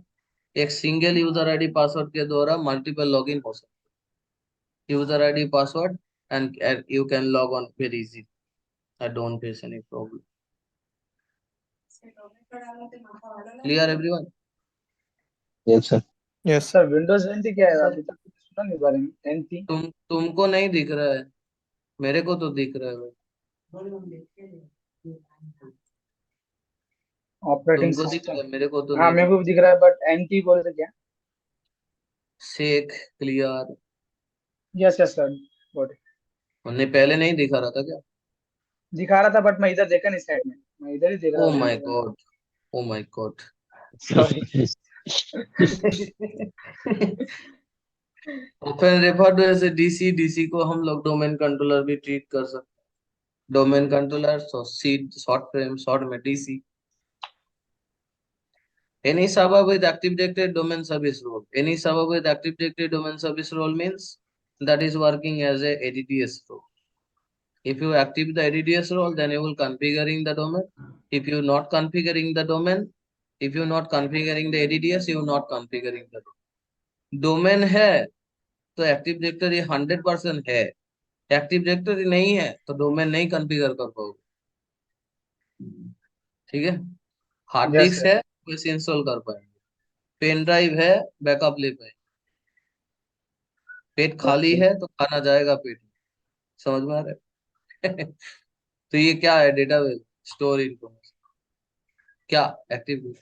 एक सिंगल यूजर आईडी पासवर्ड के द्वारा मल्टीपल लॉगिन हो सकता है। User ID password and you can log on very easy. I don't face any problem. Clear everyone? Yes, sir. yes, sir Windows anti क्या है Sir. अभी तक सुना नहीं इस बारे में, एनपी। तुमको नहीं दिख रहा है, मेरे को तो दिख रहा है भाई। ऑपरेटिंग तुमको दिख सिस्टम। रहा है, मेरे को तो हाँ नहीं मेरे दिख। को भी दिख रहा है, बट एनपी बोल रहे क्या? Sheikh clear. Yes yes sir, got it. उन्हें पहले नहीं दिखा रहा था क्या? दिखा रहा था बट मैं इधर देखा नहीं साइड में, मैं इधर ही देख रहा ओ था माय दूसरे में। God, oh my God. Sorry. Often refer to as DC, DC को हम लोग डोमेन कंट्रोलर भी ट्रीट कर सकते। Domain controller, so see short frame, short में DC. Any server with Active Directory domain service role. Any server with Active Directory domain service role means that is working as a ADDS role. If you active the ADDS role, then you will configuring the domain. If you not configuring the domain, if you not configuring the ADDS, you not configuring the domain. Domain है तो Active Directory 100% है. Active Directory नहीं है तो domain नहीं configure कर पाओगे. ठीक है? Hard yes disk yes. है वैसे इंस्टॉल कर पाएंगे. पेन ड्राइव है बैकअप ले पाएंगे. पेट खाली ओके। है तो खाना जाएगा पेट में. समझ में आ रहा है? तो ये क्या है? Database store information. क्या एक्टिव.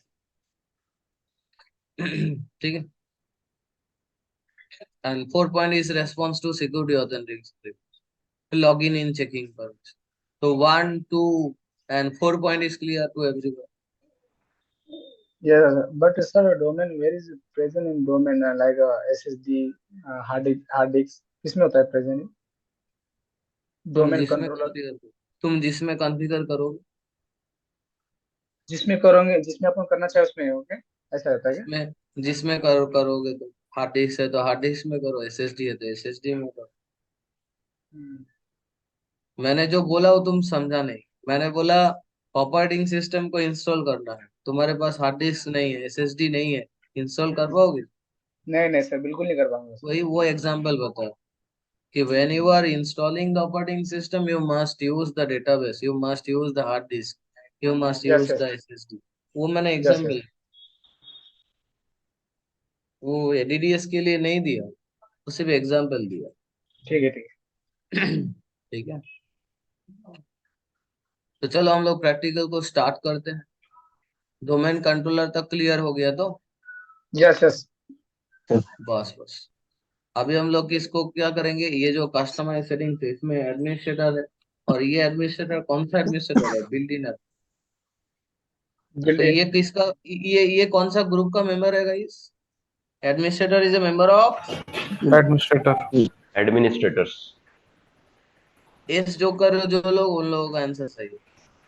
ठीक है. And 4 point is response to security authentication, login in checking permission. तो 1 2 and 4 point is clear to everyone. Yes, but sir, domain where is present in domain like SSD, hard disk, किसमें होता है present? डोमेन कंट्रोलर तुम जिसमें कॉन्फ़िगर करोगे, जिसमें करोगे, जिसमें अपन करना चाहे उसमें, ओके, ऐसा रहता है क्या? जिसमें जिसमें करोगे तुम. हार्ड डिस्क है तो हार्ड डिस्क में करो, एसएसडी है तो एसएसडी में करो. हम्म, मैंने जो बोला वो तुम समझा नहीं. मैंने बोला ऑपरेटिंग सिस्टम को इंस्टॉल करना है, तुम्हारे पास हार्ड डिस्क नहीं है, एसएसडी नहीं है, इंस्टॉल कर पाओगे? नहीं नहीं सर, बिल्कुल नहीं कर पाऊंगा सर। वही वो एग्जांपल बताओ कि when you are installing the operating system you must use the database, you must use the hard disk, you must yes use yes. The SSD. वो मैंने यस यस। एग्जांपल, वो एडीडीएस के लिए नहीं दिया, वो सिर्फ एग्जांपल दिया. ठीक है ठीक ठीक है. तो चलो हम लोग प्रैक्टिकल को स्टार्ट करते हैं. डोमेन कंट्रोलर तक क्लियर हो गया तो है। Yes yes. बस बस. अभी हम लोग इसको क्या करेंगे, ये जो कस्टमाइज सेटिंग थे इसमें एडमिनिस्ट्रेटर है, और ये एडमिनिस्ट्रेटर कौन सा एडमिनिस्ट्रेटर है? Built in. बिल्ड तो इन। ये किसका, ये कौन सा ग्रुप का मेंबर है guys? Administrator is a member of. Administrator administrators. S जो कर रहे हो जो लोग, उन लोगों का आंसर सही है,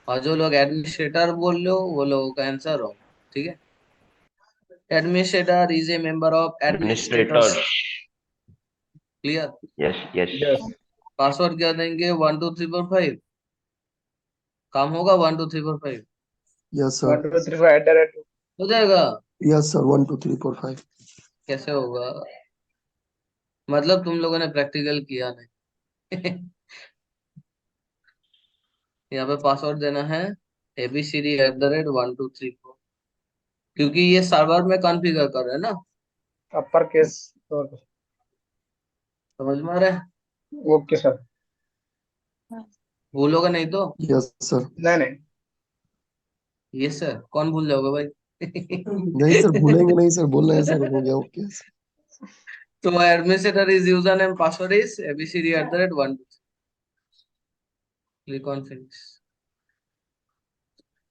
और जो लोग एडमिनिस्ट्रेटर बोल रहे हो वो लोगों का आंसर रॉन्ग. ठीक है. Administrator is a member of administrators. Administrators. Clear. Yes yes. Yes. Password क्या देंगे? 1 2 3 4 5. काम होगा 1 2 3 4 5. Yes, one sir. Two three four @ हो जाएगा. Yes, sir. 1, 2, 3, 4, 5. कैसे होगा? मतलब तुम लोगों ने प्रैक्टिकल किया नहीं. यहाँ पे पासवर्ड देना है ABCD@1 2 3 4, क्योंकि ये सर्वर में कॉन्फ़िगर कर रहे हैं ना. Upper case. समझ में आ रहा है? Okay sir. भूलोगे नहीं तो. Yes, sir. नहीं नहीं। ये सर कौन भूल जाओगे भाई? नहीं सर, भूलेंगे नहीं सर, बोलना है सर, हो गया. ओके. तो administrator is user name, password is ABCD@1 click on finish.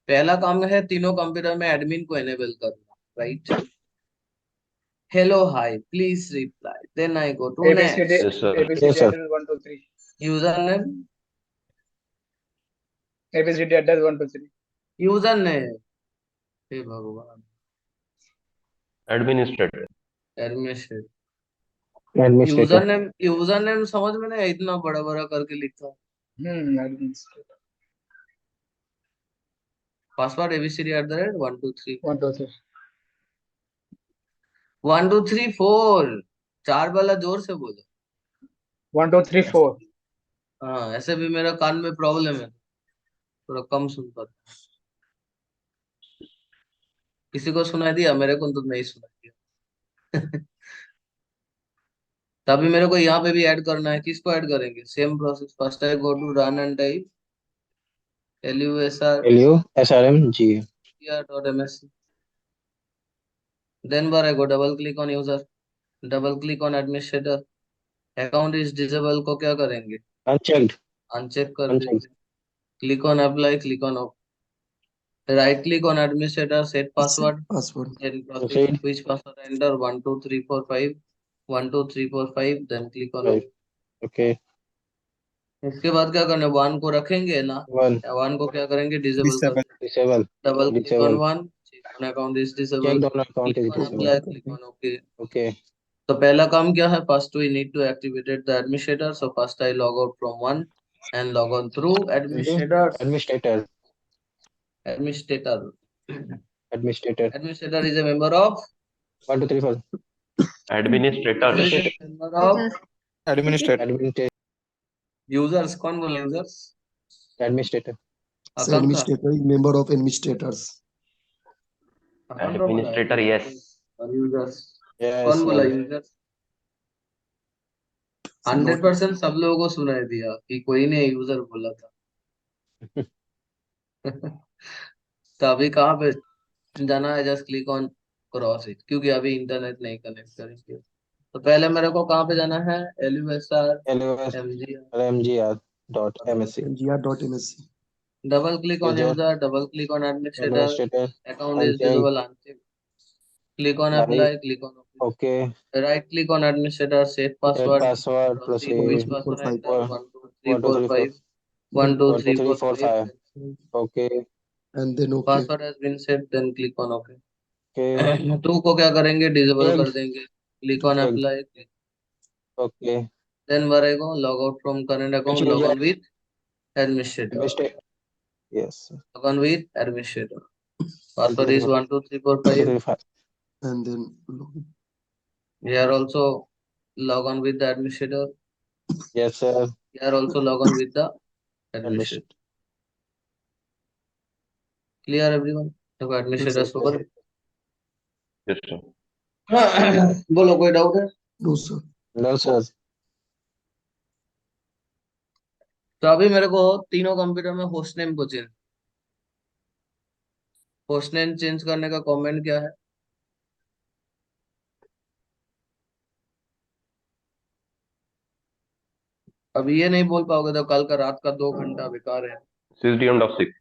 पहला काम है तीनों कंप्यूटर में एडमिन को एनेबल करना. Right. Hello hi please reply, then I go to ABCD next. Yes sir. ABCD sir. @ 1 2 3 user name, ABCD @ 1 2 3 user name. हे भगवान. Administrator. Administrator. Administrator user name समझ में नहीं, इतना बड़ा बड़ा करके लिखा. एडमिनिस्ट्रेटर। Password ABCD@1 2 3 1 2 3 1 2 3 4. चार वाला जोर से बोलो. 1 2 3 4। हाँ, ऐसे भी मेरा कान में प्रॉब्लम है, थोड़ा कम सुन पाता. किसी को सुनाई दिया? मेरे को तो नहीं सुनाई दिया. तो अभी मेरे को यहाँ पे भी ऐड करना है, किसको ऐड करेंगे? Same process, first I go to run and type LU SRM G lusr.msc, then where I go double click on user, double click on administrator, account is disable को क्या करेंगे? unchecked अनचेक कर unchecked देंगे, click on apply, click on right click on administrator, set password, password then proceed proceed which password enter 1 2 3 4 5 1 2 3 4 5, then click on right okay इसके बाद क्या करना है? वन को रखेंगे ना, one वन को क्या करेंगे? डिसेबल कर देंगे, disable double click on disable one, check on account is disable, checked on account is click on disabled apply, click on okay. okay तो पहला काम क्या है? First we need to activated the administrator, so first I log out from one and log on through administrator, administrator administrator, administrator administrator is a member of, 1 2 3 4 administrators. Member of administrator users, कौन बोले users? administrator Akanksha, administrator member of administrators Akanksha बोला Administrator, yes. और यूजर्स, yes कौन बोला sir. यूजर्स? 100% सब लोगों को सुनाई दिया कि कोई ने यूजर बोला था। तो अभी कहाँ पे जाना है? Just click on cross it, क्योंकि अभी इंटरनेट नहीं कनेक्ट करेंगे। तो पहले मेरे को कहाँ पे जाना है? LUSR LOS MGR, MGR dot MSC mgr.msc double click on user user, double click on administrator, administrator account is unchecked disable, uncheck, click on right apply, click on okay right click on administrator, set set password, password proceed which proceed 4 password 5 enter 1 2 3 1 2 4 3 4 5 1 2 1 2 3 3 4 4 5 5 okay and then okay password has been set, then click on okay. okay two को क्या करेंगे? डिसेबल कर checked देंगे, click on checked apply, okay then भरेगा log out from current which account, log user on with administrator, administrator yes log on with administrator, one two password three is four 1 2 3 4 1 2 5, 3 5 and then login. here also log on with the administrator, yes sir here also log on with the administrator, administrator clear everyone? देखो एडमिनिस्ट्रेटर yes ऊपर। Yes, sir. बोलो कोई डाउट है? No sir. no sir तो अभी मेरे को तीनों कंप्यूटर में होस्ट नेम को चेंज, होस्ट नेम चेंज करने का कमेंट क्या है? अब ये नहीं बोल पाओगे तो कल का रात का 2 घंटा बेकार है। Sysdm.6.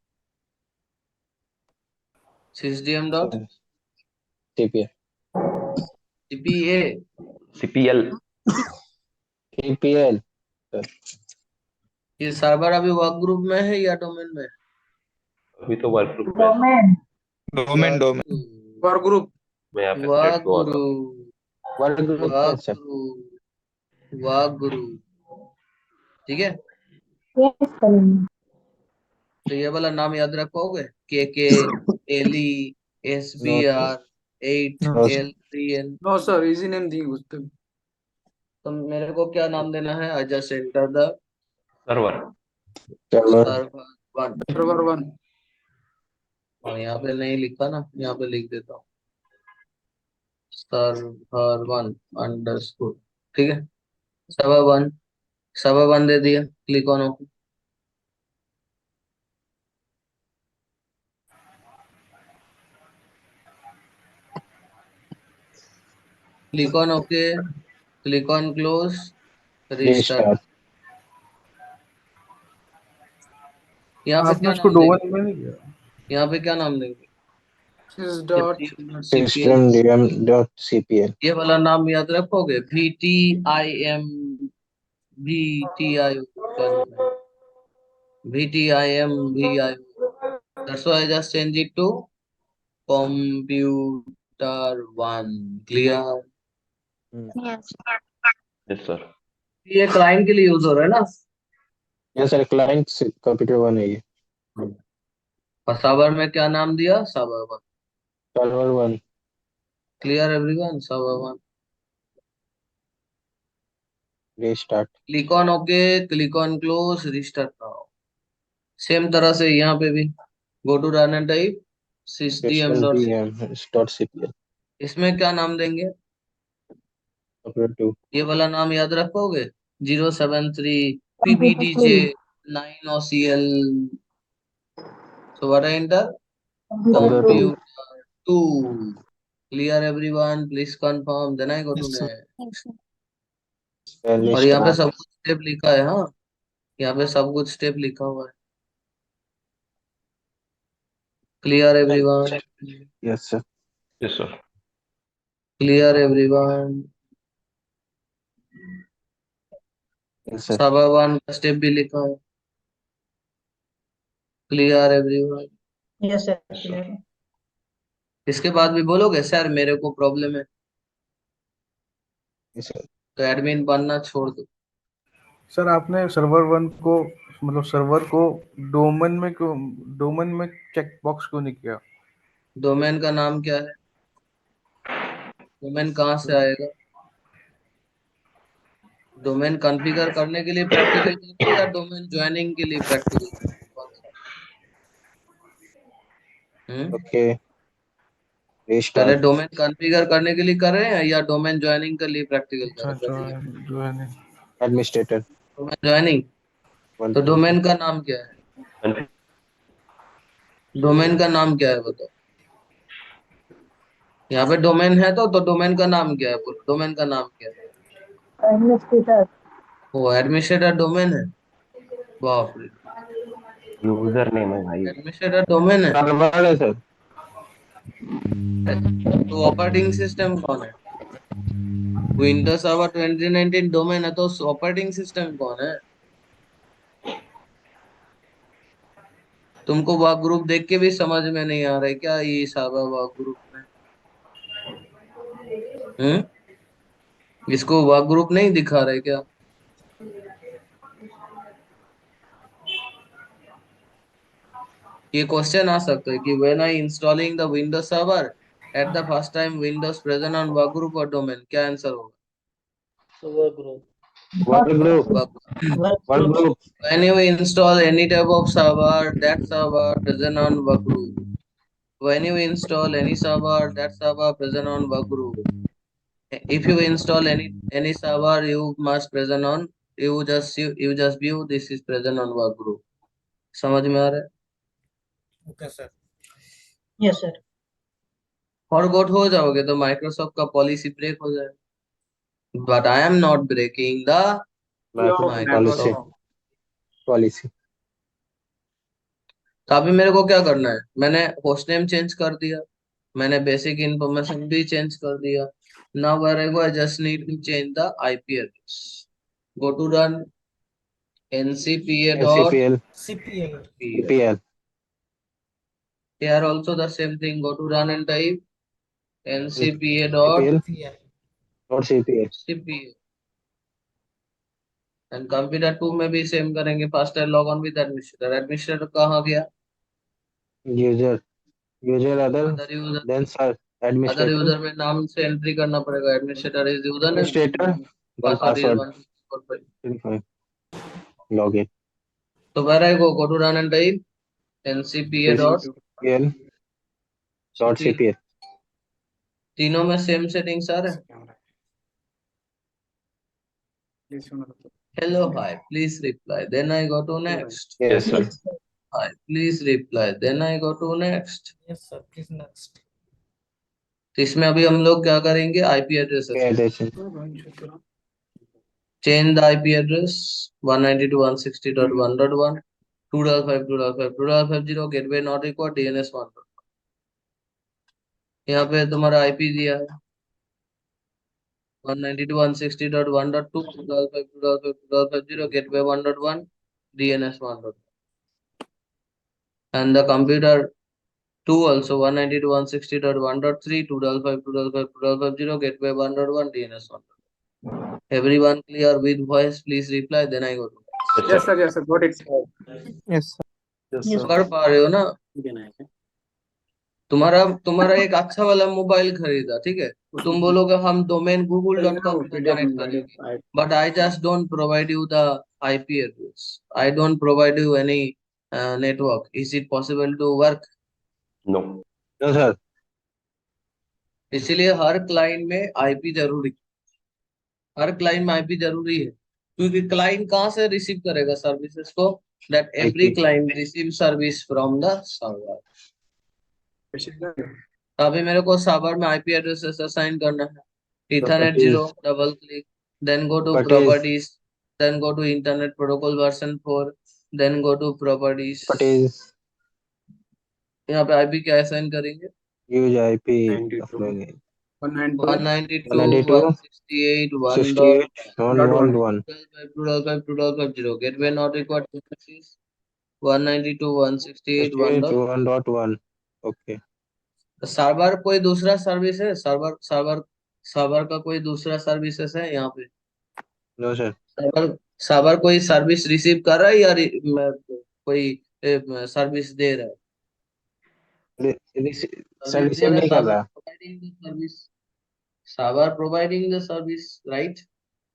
sysdm dot TPA cpa, CPL. TPL ये सर्वर अभी वर्क ग्रुप में है या डोमेन में? अभी तो वर्क ग्रुप में है। डोमेन वर्क ग्रुप मैं यहाँ पे वर्क select हुआ था। ग्रुप, वर्क ग्रुप वर्क अच्छा ग्रुप, वर्क ग्रुप, ठीक है। तो ये वाला नाम याद रखोगे, के एली SBR 8 no sir L3N। No sir, easy name दी उसते तो मेरे को क्या नाम देना है? I just enter the server. server server one, server 1 और यहाँ पे नहीं लिखा ना, यहाँ पे लिख देता हूँ सर्वर वन अंडरस्कोर, ठीक है। सर्वर वन दे दिया, click on okay, click on okay, click on close, restart. restart यहाँ पे आपने क्या उसको नाम देंगे? डोमेन में नहीं दिया। यहाँ पे क्या नाम देंगे? sys.cpl system.cpl ये वाला नाम याद रखोगे, VTIM, VTI, VTIM, that's why I just change it to computer one, clear? Yes, sir. ये क्लाइंट के लिए यूज हो रहा है ना, yes sir client computer one है ये और सर्वर में क्या नाम दिया? Server one, server one clear everyone? Server one, restart click on okay, click on close, restart now. Same तरह से यहाँ पे भी go to run and type system.cpl, system.cpl इसमें क्या नाम देंगे? Computer 2. ये वाला नाम याद रखोगे 073 PBDJ 9 OCL. So what I enter? Computer 2. Computer 2. Clear everyone, please confirm. Then I go to Yes, sir. next. Can we और यहाँ पे start? सब कुछ स्टेप लिखा है. हाँ, यहाँ पे सब कुछ स्टेप लिखा हुआ है. Clear everyone. Yes, sir. Yes, sir. Clear everyone. Yes, sir. सब वन का स्टेप भी लिखा है. Clear everyone. Yes, sir. Clear. इसके बाद भी बोलोगे सर मेरे को प्रॉब्लम है, Yes, sir. तो एडमिन बनना छोड़ दो. सर आपने सर्वर 1 को मतलब सर्वर को डोमेन में चेक बॉक्स क्यों नहीं किया? डोमेन का नाम क्या है? डोमेन कहाँ से आएगा? डोमेन कॉन्फ़िगर करने के लिए प्रैक्टिकल करोगे या डोमेन ज्वाइनिंग के लिए प्रैक्टिकल करोगे? Okay. पहले Restart. डोमेन कॉन्फ़िगर करने के लिए कर रहे हैं या डोमेन ज्वाइनिंग के लिए प्रैक्टिकल कर अच्छा रहे हैं? जो है नहीं। Administrator. Domain joining. 1. तो डोमेन का नाम क्या है? डोमेन का नाम क्या है बताओ. यहाँ पे डोमेन है तो डोमेन का नाम क्या है? बोलो डोमेन का नाम क्या है? Administrator. वो एडमिनिस्ट्रेटर डोमेन है. बाप रे, यूजर नेम है भाई. एडमिनिस्ट्रेटर डोमेन है. सर्वर है सर. तो ऑपरेटिंग सिस्टम कौन है? विंडोज सर्वर 2019 डोमेन है तो ऑपरेटिंग सिस्टम कौन है? तुमको वर्क ग्रुप देख के भी समझ में नहीं आ रहा है क्या ये साबा वर्क ग्रुप में? इसको वर्क ग्रुप नहीं दिखा रहे क्या? ये क्वेश्चन आ सकता है कि when I installing the Windows server at the first time Windows present on work group और डोमेन, क्या आंसर होगा? Work group. Work group. When you install any type of server, that server present on work group. When you install any server, that server present on work group. If you install any server, you must present on. You just view this is present on work group. समझ में आ रहा है? Okay sir. Yes, sir. Forgot हो जाओगे तो माइक्रोसॉफ्ट का पॉलिसी ब्रेक हो जाएगा. But I am not breaking the Policy. Policy. तो अभी मेरे को क्या करना है? मैंने होस्ट नेम चेंज कर दिया, मैंने बेसिक इंफॉर्मेशन भी चेंज कर दिया. Now where I go, I just need to change the IP address. Go to run ncpa.pl. CPL. CPL. CPL. Here also the same thing. Go to run and type ncpa.cpa. CPL. CPL. Not CPL. And computer 2 में भी सेम करेंगे. फर्स्ट है log on with administrator. Administrator कहाँ गया? User. User other. Other user. Then sir. Other Administrator. User में नाम से एंट्री करना पड़ेगा. Administrator is user name. Administrator. Then password password. Is 1. 25. Login. तो where I go to run and type ncpa.cpa. CPL. Dot CPL. तीनों में सेम सेटिंग्स आ रहे हैं. Hello, hi, please reply. Then I go to next. Yes sir. Hi, please reply. Then I go to next. Yes, sir. Please next. तो इसमें अभी हम लोग क्या करेंगे? IP address. Addition. Change the IP address 192.160.1.1 2.5.2.5.2.50 gateway not required DNS 1. यहाँ पे तुम्हारा आईपी दिया है 192.160.1.2 2.5.2.5.2.50 gateway 1.1 DNS 1. And the computer 2 also 192.160.1.3 2.5.2.5.2.50 gateway 1.1 DNS 1. Everyone clear with voice? Please reply. Then I go to. Yes sir, yes sir, got it. Yes sir. Yes, कर पा रहे हो ना? तुम्हारा एक अच्छा वाला मोबाइल खरीदा, ठीक है? तुम बोलोगे हम डोमेन google.com पे कनेक्ट करेंगे, but I just don't provide you the IP address. I don't provide you any network. Is it possible to work? No. No sir. इसीलिए हर क्लाइंट में आईपी जरूरी. हर क्लाइंट में आईपी जरूरी है, क्योंकि क्लाइंट कहाँ से रिसीव करेगा सर्विसेज को? That every IP. Client receive service from the server. अभी मेरे को सर्वर में आईपी एड्रेसेस असाइन करना है। Ethernet 0, double click, then go to But is properties, then go to Internet Protocol version 4, then go to properties. यहाँ पे आईपी क्या असाइन करेंगे? use IP 192, 192, 168, 168.1.1. 1.2.5, gateway not required premises, 192, 168, 1.1. Okay. Server कोई दूसरा सर्विस है? सर्वर सर्वर सर्वर का कोई दूसरा सर्विसेज है यहाँ पे? No, sir. सर्वर सर्वर कोई सर्विस रिसीव कर रहा है या कोई सर्विस दे रहा है? सर्विस नहीं कर रहा. Server providing the service, right?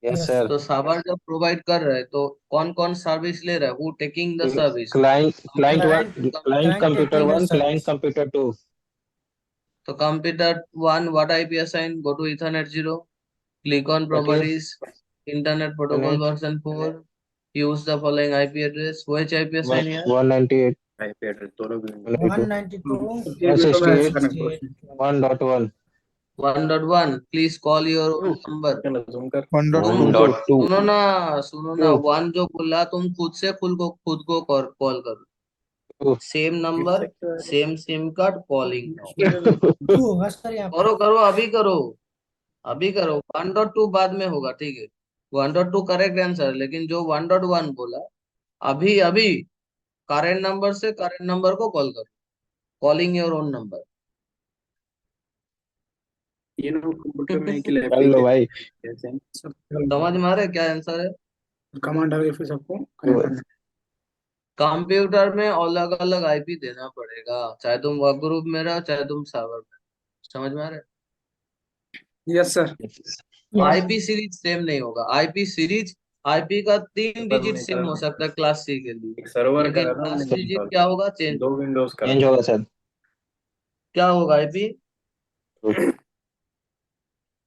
Yes, sir. तो सर्वर जब प्रोवाइड कर रहा है तो कौन कौन सर्विस ले रहा है? Who taking the service? Client 1, client computer taking the 1, client service. computer 2. तो computer 1 what IP assign? Go to Ethernet 0, click on properties, Internet Protocol Internet. version 4, use the following IP address. Which IP assign here? 198. 192, 168, 1.1. 1.1, please call your own number. 1.2. सुनो ना, 1 जो बोला तुम खुद से खुद को कॉल करो। Same number, same same card, calling. 2 होगा सर यहाँ पे। करो अभी करो 1.2 बाद में होगा, ठीक है? 1.2 करेक्ट आंसर, लेकिन जो 1.1 बोला अभी करेंट नंबर से करेंट नंबर को कॉल करो, कॉलिंग योर ओन नंबर। ये लोग कंप्यूटर में के लिए कर लो भाई. समझ में आ रहा है क्या आंसर है? कमांड आगे फिर सबको कनेक्ट करना है। कंप्यूटर में अलग अलग आईपी देना पड़ेगा, चाहे तुम वर्क ग्रुप में रहो चाहे तुम सर्वर में। समझ में आ रहा है? Yes sir. IP series same नहीं होगा। आईपी सीरीज, आईपी का 3 डिजिट सेम हो सकता है क्लास सी के लिए, सर्वर का लेकिन लास्ट डिजिट क्या होगा? चेंज। 2 विंडोज का चेंज होगा सर. क्या होगा आईपी?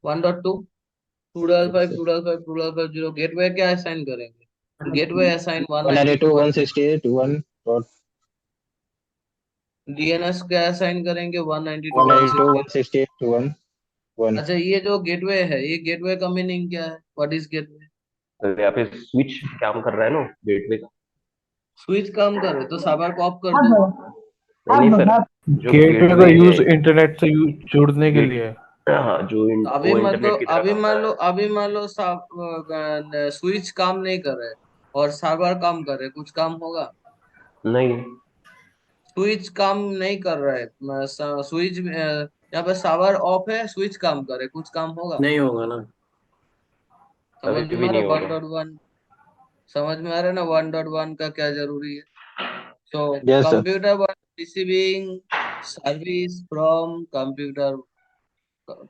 1.2, 2.5, 2.5, 2.50। गेटवे क्या असाइन करेंगे? Gateway assign 192, 168, 1. डीएनएस क्या असाइन करेंगे? 192, 192, 168। 168, 1. अच्छा, ये जो गेटवे है, ये गेटवे का मीनिंग क्या है? What is gateway? तो यहाँ पे स्विच काम कर रहा है ना गेटवे का। स्विच काम कर रहे तो सर्वर को ऑफ कर दो। नहीं सर, जो गेटवे का gateway यूज है, इंटरनेट से जुड़ने के लिए है. हाँ जो अभी वो मान लो इंटरनेट की तरह काम कर रहा है। अभी मान लो स्विच काम नहीं कर रहे और सर्वर काम कर रहे, कुछ काम होगा? नहीं, स्विच काम नहीं कर रहा है, स्विच यहाँ पे सर्वर ऑफ है, स्विच काम कर रहे, कुछ काम होगा? नहीं होगा ना। समझ कभी में भी आ रहा नहीं है? होगा। 1.1 समझ में आ रहा है ना? 1.1 का क्या जरूरी है? So Yes, sir. computer one receiving service from computer.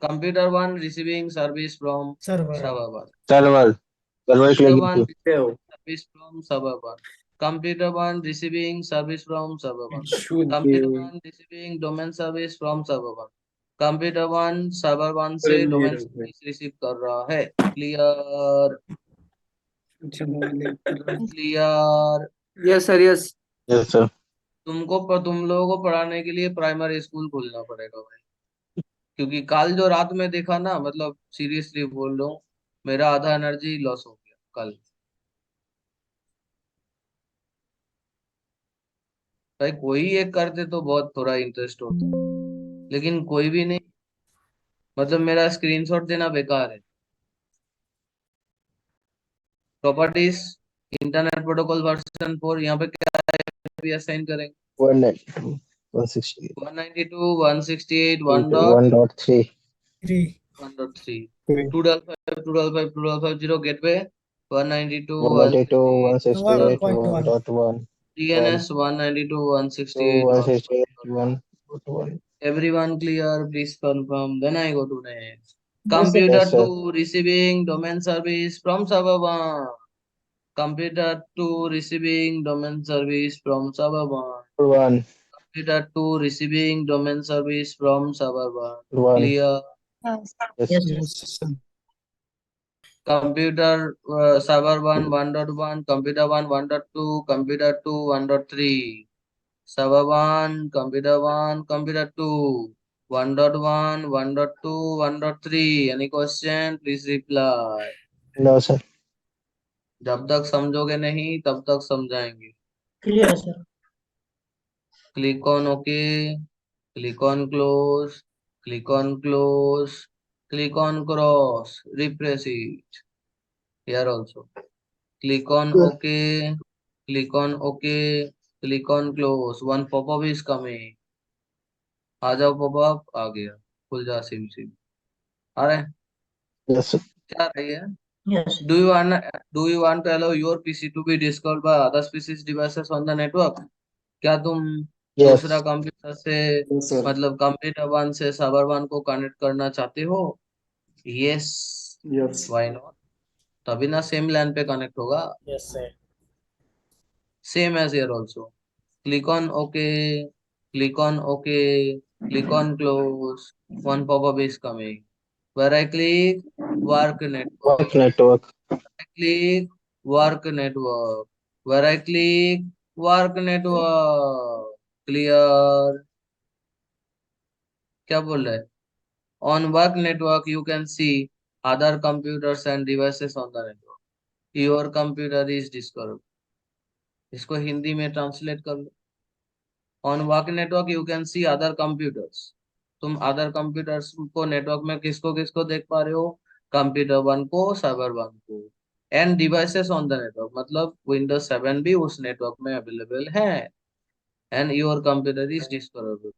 Computer one receiving service from server. server one. Server Computer click one into. receiving service from server one. Computer one receiving service from server one. Computer one receiving domain service from server one. Computer one server one से domain service receive कर रहा है। Clear? Clear? Yes sir yes. Yes, sir. तुम लोगों को पढ़ाने के लिए प्राइमरी स्कूल खोलना पड़ेगा भाई, क्योंकि कल जो रात में देखा ना, मतलब सीरियसली बोल रहा हूँ, मेरा आधा एनर्जी लॉस हो गया कल। भाई कोई एक करते तो बहुत थोड़ा इंटरेस्ट होता, लेकिन कोई भी नहीं, मतलब मेरा स्क्रीनशॉट देना बेकार है। प्रॉपर्टीज, इंटरनेट प्रोटोकॉल वर्जन 4, यहाँ पे क्या असाइन करेंगे? 192, 168, 192, 168, 1.3. 1.3, 2.5, 2.5, 2.50 gateway, 192, 192, 168, 168, 1.1. DNS 192, 168, 168, 1.1. everyone clear? Please confirm. Then I go to next. Yes, sir. Computer Yes, sir. 2 receiving domain service from server 1. Computer 2 receiving domain service from server 1. 1. Computer 2 receiving domain service from server 1. 1. Clear? Yes. Yes, sir. Computer server 1.1, computer 1.2, computer 2 1.3, server 1, computer 1, computer 2 1.1, 1.2, 1.3. Any question? Please reply. No, sir. जब तक समझोगे नहीं तब तक समझाएंगे. क्लियर है sir. Click on OK, click on close, click on close, click on cross, refresh it. Here also. Click on Yes. OK, click on OK, click on close. One pop-up is coming. आ जाओ pop-up, आ गया. खुल जा सिम सिम. आ रहा है? Yes, sir. क्या रही है? Yes Do you want to allow your PC to be discovered by other species devices on the network? क्या तुम Yes. दूसरा कंप्यूटर से Yes, sir. मतलब कंप्यूटर 1 से सर्वर 1 को कनेक्ट करना चाहते हो? यस. Yes. Why not? तभी ना सेम लैन पे कनेक्ट होगा. Yes sir. Same as here also. Click on OK, click on OK, click on close. One pop-up is coming. Where I click, work network. Work network. I click, work network. Where I click, work network. Clear? क्या बोल रहा है? On work network, you can see other computers and devices on the network. Your computer is discovered. इसको हिंदी में ट्रांसलेट कर लो. On work network, you can see other computers. तुम अदर कंप्यूटर्स को नेटवर्क में किसको किसको देख पा रहे हो? कंप्यूटर 1 को, सर्वर 1 को. End devices on the network मतलब विंडोज 7 भी उस नेटवर्क में अवेलेबल है. And your computer is discoverable.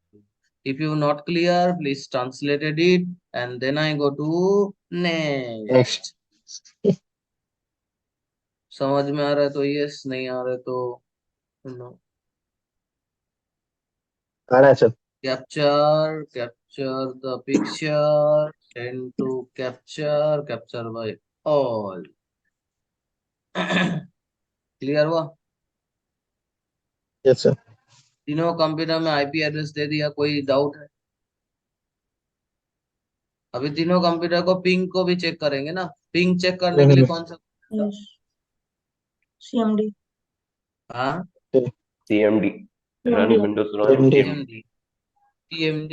If you not clear, please translated it and then I go to next. Next. समझ में आ रहा है तो yes, नहीं आ रहा है तो no. आ रहा है sir. Capture the picture, send to capture by all. Clear हुआ? Yes, sir. तीनों कंप्यूटर में आईपी एड्रेस दे दिया. कोई डाउट है? अभी तीनों कंप्यूटर को पिंग को भी चेक करेंगे ना. पिंग चेक करने के लिए कौन सा? यस सीएमडी हाँ, CMD run CMD Windows run CMD. CMD. TMD,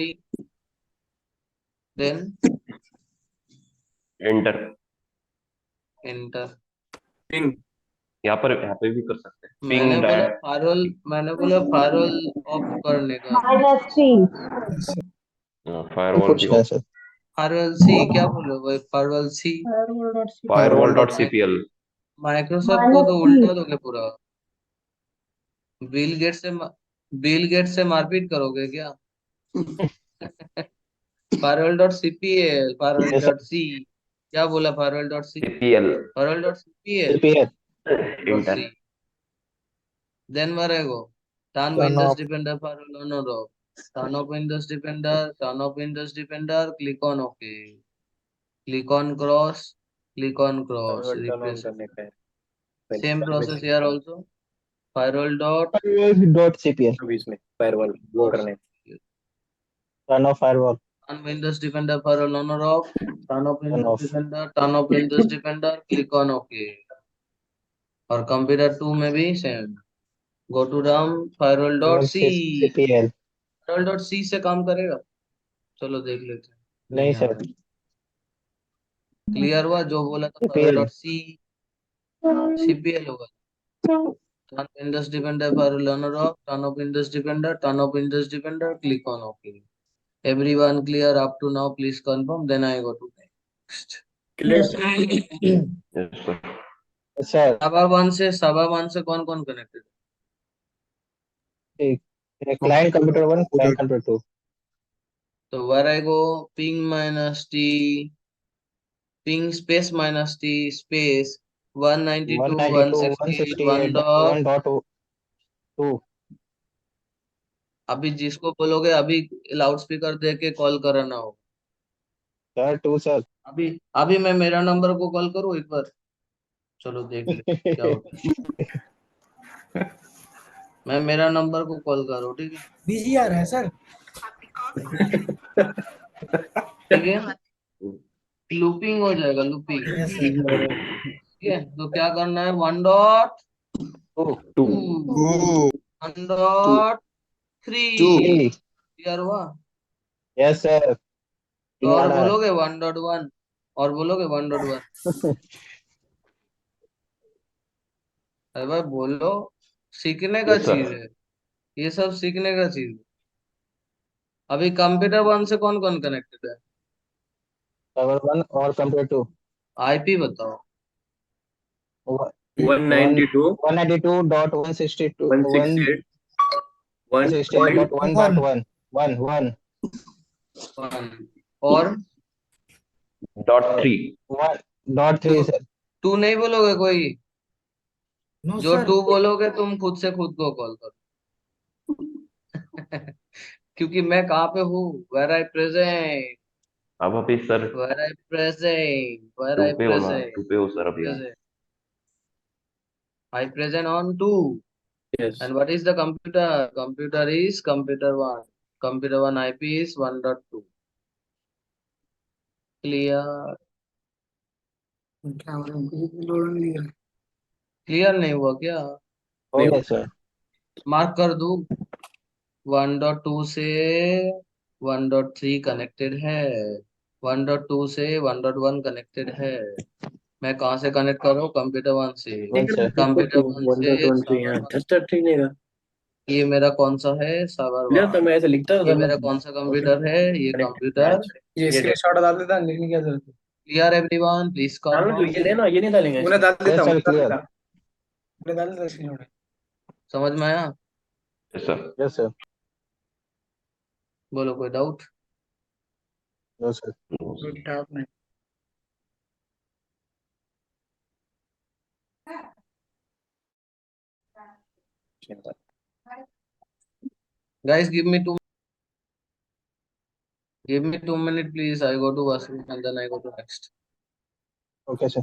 then Enter. enter. यहाँ पे भी कर सकते हैं. मैंने Ping बोला that. फायरवॉल ऑफ करने का. Firewall पूछ भी रहा है off. सर. फायरवॉल सी क्या बोलो भाई? फायरवॉल सी. Firewall.cpl. माइक्रोसॉफ्ट को तो उल्टा दोगे पूरा. बिल गेट से मारपीट करोगे क्या? firewall.cpl, Yes, sir. firewall.c. क्या बोला? firewall.c, CPL. firewall.cpl. CPL. Enter. .c. Then where I go? Turn Turn Windows off. Defender firewall on or off. Turn off Windows Defender. Turn off Windows Defender. Click on OK. Click on cross. Click on cross. Refresh. Same process here also. Firewall dot. Firewall.cpl. Dot Turn off firewall. Turn Windows Defender firewall on or off. Turn off Turn Windows off. Defender. Turn off Windows Defender. Click on OK. और कंप्यूटर 2 में भी same. Go to run firewall.c. CPL. firewall.c से काम करेगा? चलो देख लेते हैं. नहीं आ सर. रहा है. क्लियर हुआ? जो बोला था CPL. firewall.c cpl होगा. Turn Windows Defender firewall on or off. Turn off Windows Defender. Turn off Windows Defender. Click on OK. Everyone clear up to now? Please confirm. Then I go to next. Yes Yes, sir. Sir. Server 1 से कौन कौन connected? Client computer 1, client computer 2. तो where I go, ping minus t, ping space minus t space 192.168.1.2. अभी जिसको बोलोगे अभी लाउड स्पीकर दे के कॉल कराना हो. Sir 2 sir. अभी मैं मेरा नंबर को कॉल करूँ एक बार. चलो देख ले क्या होता है. मैं मेरा नंबर को कॉल करूँ. ठीक है? बिजी आ रहा है सर। ठीक है. लूपिंग हो जाएगा, लूपिंग। Yes sir. ठीक है, तो क्या करना है, 1.2, टू टू 1.3, टू क्लियर हुआ? यस सर तो और क्लियर है बोलोगे 1.1, और बोलोगे 1.1। अरे भाई बोलो, सीखने का यस चीज सर। है, ये सब सीखने का चीज है। अभी कंप्यूटर 1 से कौन कौन कनेक्टेड है? सर्वर 1 और कंप्यूटर 2 आईपी बताओ। 192 192.162 168 वन 168.1.1 1 1 1 और .3 1.3 सर टू नहीं बोलोगे कोई? नो जो सर। 2 बोलोगे तुम खुद से खुद को कॉल करो। क्योंकि मैं कहाँ पे हूँ, वेर आई प्रेजेंट, अब अभी sir where I present, where to I पे हो ना, प्रेजेंट, टू पे हो सर अभी। Present, I present on 2। yes And what is the computer? Computer is computer 1. Computer 1 IP is 1.2. Clear? Clear नहीं हुआ क्या? हो गया सर मार्क कर दूं, 1.2 से 1.3 कनेक्टेड है, 1.2 से 1.1 कनेक्टेड है। मैं कहाँ से कनेक्ट कर रहा हूँ, कंप्यूटर 1 से। वन सर कंप्यूटर 1 से 1.13 सर्वर यहाँ 1। थस्टर ठीक नहीं था। ये मेरा कौन सा है, सर्वर लिया तो 1। मैं ऐसे लिखता ये था ना। मेरा कौन सा कंप्यूटर है, ये कंप्यूटर। ये स्क्रीनशॉट डाल देता, लिखने की क्या जरूरत है। क्लियर एवरीवन, प्लीज कम डालो तो ये लेना, ये नहीं डालेंगे। उन्हें डाल यस देता हूँ, सर डाल क्लियर देता, उन्हें डाल देता स्क्रीनशॉट। समझ में आया? Yes sir. यस सर बोलो कोई डाउट? नो सर कोई डाउट नहीं। Guys, give me 2 minutes, please. I go to washroom and then I go to next. Okay sir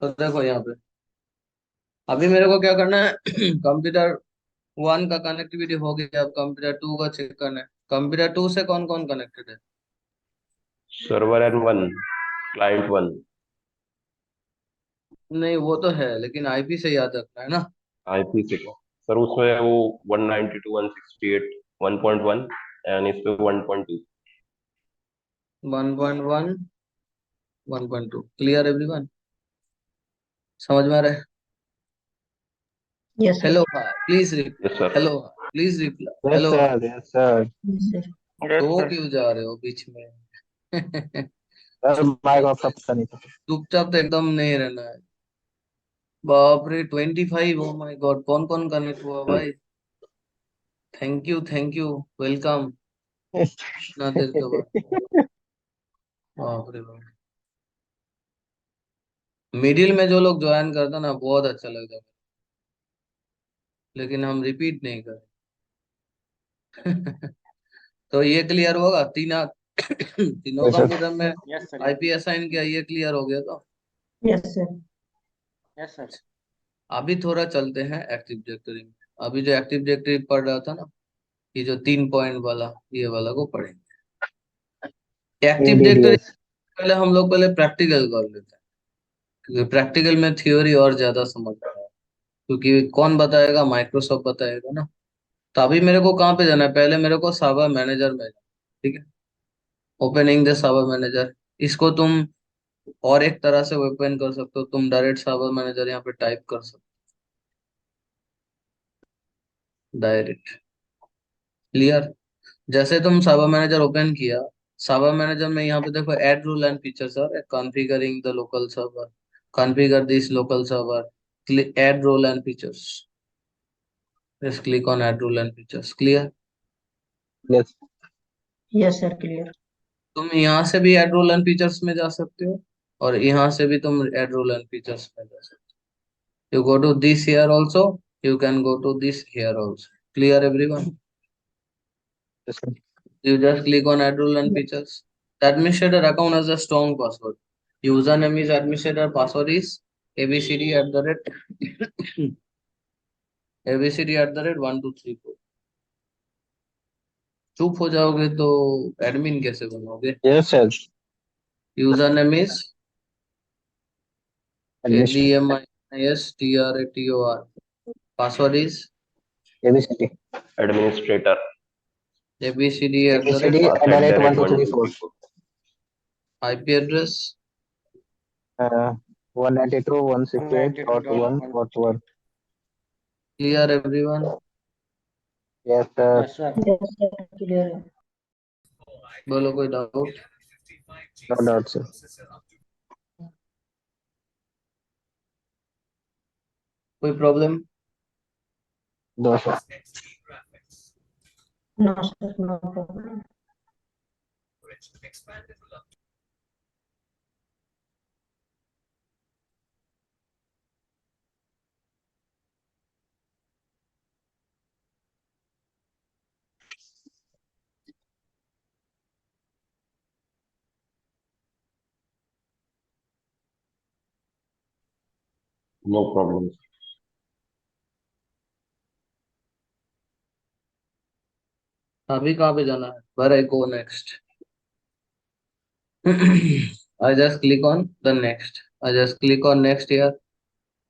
तो देखो यहाँ पे, अभी मेरे को क्या करना है, कंप्यूटर 1 का कनेक्टिविटी हो गया, अब कंप्यूटर 2 का चेक करना है। कंप्यूटर 2 से कौन कौन कनेक्टेड है? Server N 1, client 1। नहीं वो तो है, लेकिन आईपी से याद रखना है ना। आईपी से को सर उसमें वो 192.168 1.1 एंड इस पे 1.2। 1.1 1.2, क्लियर एवरीवन? समझ में आ रहा है? Yes, sir. Hello, hi. Please reply. Yes, sir. Hello, hi. Please reply. Yes, Hello, hi. sir. Yes, sir. Yes, sir. तो क्यों जा रहे हो बीच में? सर माइक ऑफ पता नहीं था। चुपचाप तो एकदम नहीं रहना है। बाप रे 25, ओ माय गॉड, कौन कौन कनेक्ट हुआ भाई? Thank you, welcome. ना देर के बाद, बाप रे बाप। मिडिल में जो लोग ज्वाइन करता ना बहुत अच्छा लगता है, लेकिन हम रिपीट नहीं कर। तो ये क्लियर होगा, तीनों Yes, sir. कंप्यूटर में Yes, sir. आईपी असाइन किया, ये क्लियर हो गया तो Yes, sir. Yes, sir. अभी थोड़ा चलते हैं एक्टिव डायरेक्टरी में। अभी जो एक्टिव डायरेक्टरी पढ़ रहा था ना, ये जो 3 पॉइंट वाला, ये वाला को पढ़ेंगे। Active directory ADDS. पहले हम लोग पहले प्रैक्टिकल कर लेते हैं, क्योंकि प्रैक्टिकल में थ्योरी और ज्यादा समझ आता है। क्योंकि कौन बताएगा? माइक्रोसॉफ्ट बताएगा ना। तो अभी मेरे को कहाँ पे जाना है? पहले मेरे को सावा मैनेजर में जाना, ठीक है। ओपनिंग द सावा मैनेजर, इसको तुम और एक तरह से ओपन कर सकते हो। तुम डायरेक्ट सावा मैनेजर यहाँ पे टाइप कर सकते हो, डायरेक्ट। क्लियर? जैसे तुम सावा मैनेजर ओपन किया, सावा मैनेजर में यहाँ पे देखो ऐड रूल एंड फीचर्स और configuring the local server, configure this local server, add role and features. Just click on add rule and features. Clear? Yes. Yes, sir. Clear. तुम यहाँ से भी ऐड रोल एंड फीचर्स में जा सकते हो, और यहाँ से भी तुम ऐड रोल एंड फीचर्स में जा सकते हो। You go to this here also, you can go to this here also. Clear everyone? Yes, sir. You just click on add rule and features. The administrator account has a strong password. Username is administrator, password is abcd at the rate abcd at the rate 1234। चुप हो जाओगे तो एडमिन कैसे बनोगे? Yes, sir. Username is Administrator. admistrator, password is ABCD. Administrator. abcd at the ABCD rate, at the rate 1, 2, 3, 4. 1234. IP address 192.168.1.1. clear everyone? Yes, sir. Yes, sir. Yes, sir. Clear. बोलो कोई डाउट? No doubt, sir. कोई problem? No, sir. No, sir. No problem. No problem. अभी कहाँ पे जाना है? Where I go next? I just click on the next. I just click on next here.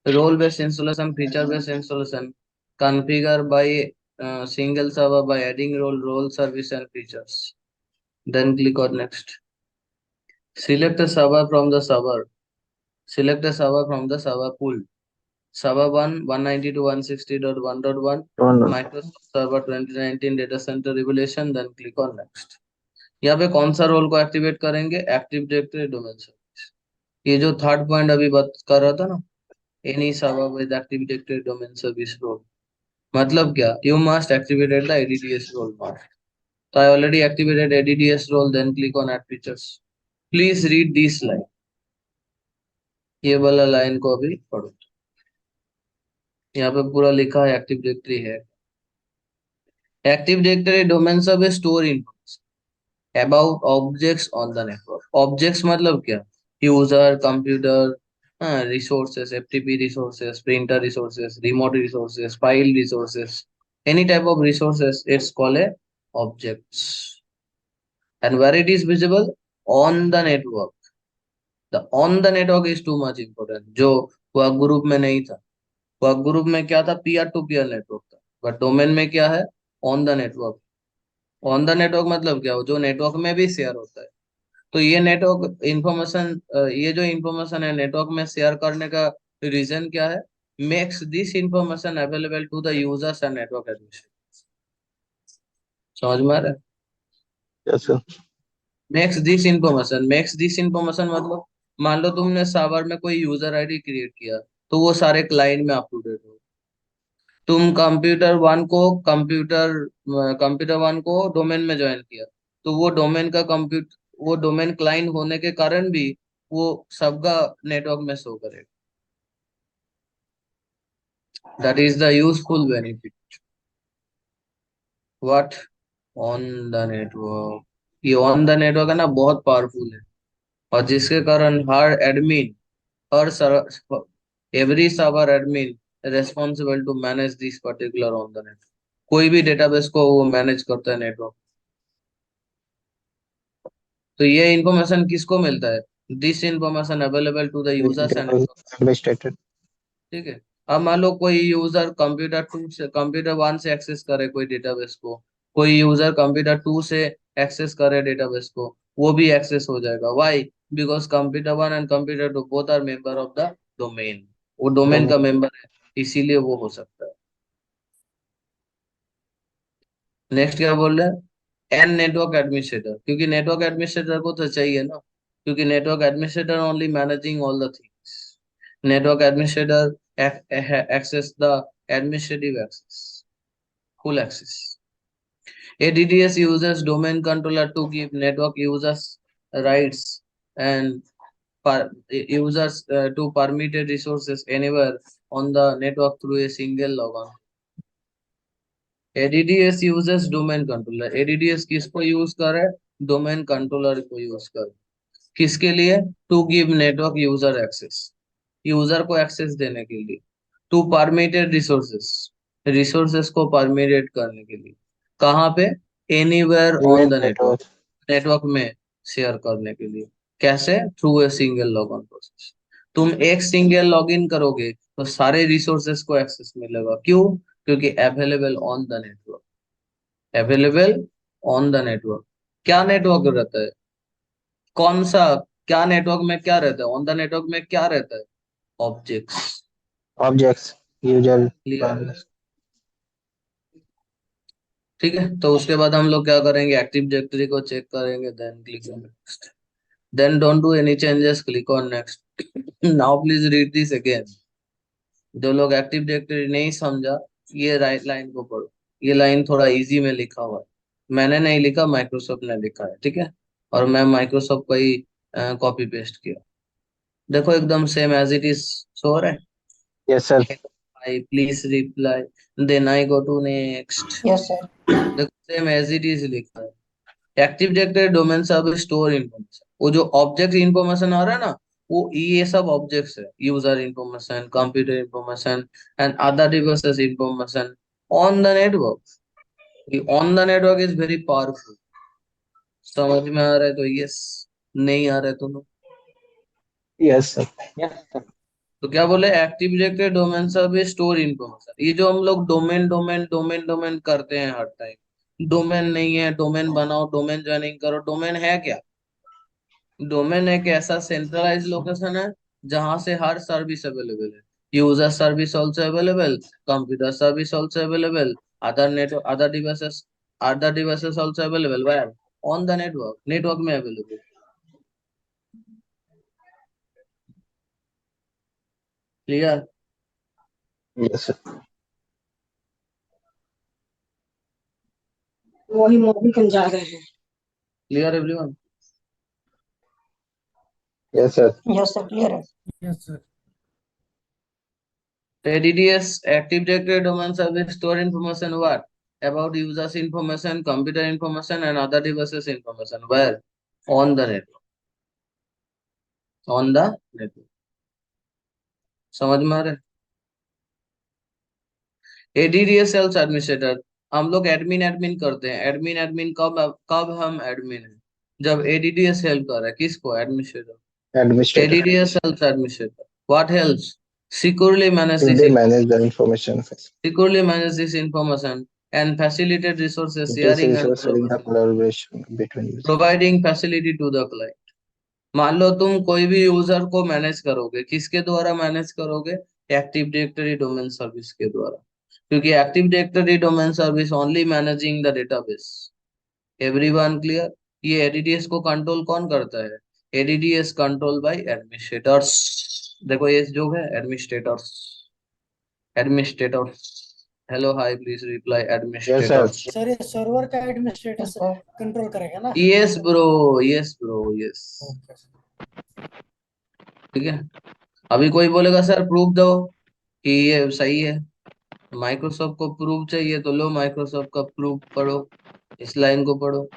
Role based installation, feature based installation. Configure by single server by adding role service and features. Then click on next. Select a server from the server. Select a server from the server pool. Server 1 192.160.1.1 No, no. Microsoft Server 2019 Data Center Revelation. Then click on next. यहाँ पे कौन सा रोल को एक्टिवेट करेंगे? Active directory domain service. ये जो थर्ड पॉइंट अभी बात कर रहा था ना, any server with active directory domain service role, मतलब क्या? You must activated the ADDS role part. तो I already activated ADDS role, then click on add features. Please read this line, ये वाला लाइन को अभी पढ़ो। यहाँ पे पूरा लिखा है एक्टिव डायरेक्टरी है। Active directory domain service store information about objects on the network. Objects मतलब क्या? User, computer, resources, FTP resources, printer resources, remote resources, file resources, any type of resources, it's called a objects. And where it is visible? On the network. The on the network is too much important. जो वर्क ग्रुप में नहीं था। वर्क ग्रुप में क्या था? पीयर टू पीयर नेटवर्क था। बट डोमेन में क्या है? On the network. On the network मतलब क्या? जो नेटवर्क में भी शेयर होता है। तो ये नेटवर्क इंफॉर्मेशन, ये जो इंफॉर्मेशन है नेटवर्क में शेयर करने का रीजन क्या है? makes this information available to the users and network administrators. समझ में आ रहा है? Yes, sir. makes this information मतलब मान लो तुमने सर्वर में कोई यूजर आईडी क्रिएट किया तो वो सारे क्लाइंट में अप टू डेट हो। तुम कंप्यूटर वन को डोमेन में ज्वाइन किया तो वो डोमेन क्लाइंट होने के कारण भी वो सबका नेटवर्क में शो करेगा। That is the useful benefit. What on the network, ये ऑन द नेटवर्क है ना, बहुत पावरफुल है और जिसके कारण हर every server admin responsible to manage this particular on the network. कोई भी डेटाबेस को वो मैनेज करता है नेटवर्क। तो ये इंफॉर्मेशन किसको मिलता है? This information available to the users and Administrator. ठीक है। अब मान लो कोई यूजर कंप्यूटर 1 से एक्सेस करे कोई डेटाबेस को, कोई यूजर कंप्यूटर 2 से एक्सेस करे डेटाबेस को, वो भी एक्सेस हो जाएगा। Why? Because computer 1 and computer 2 both are member of the domain. वो डोमेन का मेंबर है, इसीलिए वो हो सकता है। नेक्स्ट क्या बोल रहे हैं? एन नेटवर्क एडमिनिस्ट्रेटर, क्योंकि नेटवर्क एडमिनिस्ट्रेटर को तो चाहिए ना, क्योंकि network administrator only managing all the things. Network administrator access the administrative access, full access. ADDS uses domain controller to give network users rights and users to permitted resources anywhere on the network through a single logon. ADDS uses domain controller. ADDS किसको यूज कर रहा है? डोमेन कंट्रोलर को यूज कर रहा है। किसके लिए? To give network user access, user को एक्सेस देने के लिए। टू परमिटेड रिसोर्सेस को परमिटेड करने के लिए। कहाँ पे? एनीवेयर ऑन द नेटवर्क में शेयर करने के लिए। कैसे? Through a single login process. तुम एक सिंगल लॉगिन करोगे तो सारे रिसोर्सेस को एक्सेस मिलेगा। क्यों? क्योंकि available on the network. Available on the network. क्या नेटवर्क रहता है? कौन सा? क्या नेटवर्क में क्या रहता है? ऑन द नेटवर्क में क्या रहता है? Objects. User. ठीक है। तो उसके बाद हम लोग क्या करेंगे? एक्टिव डायरेक्टरी को चेक करेंगे, then click on next, then don't do any changes, click on next. Now please read this again. जो लोग एक्टिव डायरेक्टरी नहीं समझा, ये राइट लाइन को पढ़ो। ये लाइन थोड़ा इजी में लिखा हुआ है, मैंने नहीं लिखा, माइक्रोसॉफ्ट ने लिखा है। ठीक है, और मैं माइक्रोसॉफ्ट का ही कॉपी पेस्ट किया। देखो एकदम same as it is show हो रहा है। Yes, sir. I please reply, then I go to next। Yes, sir. देखो सेम एज इट इज लिखा है। एक्टिव डायरेक्टरी डोमेन सब स्टोर इन्फॉर्मेशन। वो जो ऑब्जेक्ट इन्फॉर्मेशन आ रहा है ना, वो ये सब ऑब्जेक्ट्स है। User information, computer information and other devices information on the network. On the network is very powerful. समझ में आ रहा है तो यस, नहीं आ रहा है तो no. Yes, sir. Yes, sir. तो क्या बोले? एक्टिव डायरेक्टरी डोमेन सब स्टोर इन्फॉर्मेशन। ये जो हम लोग डोमेन करते हैं हर टाइम, डोमेन नहीं है, डोमेन बनाओ, डोमेन ज्वाइनिंग करो। डोमेन है क्या? डोमेन एक ऐसा सेंट्रलाइज लोकेशन है जहां से हर सर्विस अवेलेबल है। User service also available, computer service also available, other devices also available. Where? On the network में अवेलेबल। क्लियर? Yes, sir. वही मूवी कल जा रहे हैं। Clear everyone? Yes, sir. Yes sir, clear है। Yes sir. ADDS, Active Directory Domain Service, store information what? About users information, computer information and other devices information. Where? On the network. On the network. समझ में आ रहा है? ADDS सेल्स एडमिनिस्ट्रेटर, हम लोग एडमिन करते हैं। एडमिन कब हम एडमिन है? जब ADDS हेल्प कर रहा है किसको? Administrator. Administrator. ADDS helps administrator. What helps? Securely manage They this manage the information. information and facilitate resources It is sharing and sharing the collaboration between users. providing facility to the client। मान लो तुम कोई भी यूजर को मैनेज करोगे, किसके द्वारा मैनेज करोगे? एक्टिव डायरेक्टरी डोमेन सर्विस के द्वारा, क्योंकि active directory domain service only managing the database. Everyone clear? ये एडीडीएस को कंट्रोल कौन करता है? ADDS control by administrators. देखो ये जो है administrators, administrators. Hello hi please reply Yes, sir. Administrators. Sir ये सर्वर का एडमिनिस्ट्रेटर कंट्रोल करेगा ना? Yes bro, yes bro, yes. Okay sir. ठीक है, अभी कोई बोलेगा सर प्रूफ दो कि ये सही है, माइक्रोसॉफ्ट को प्रूफ चाहिए तो लो माइक्रोसॉफ्ट का प्रूफ पढ़ो, इस लाइन को पढ़ो,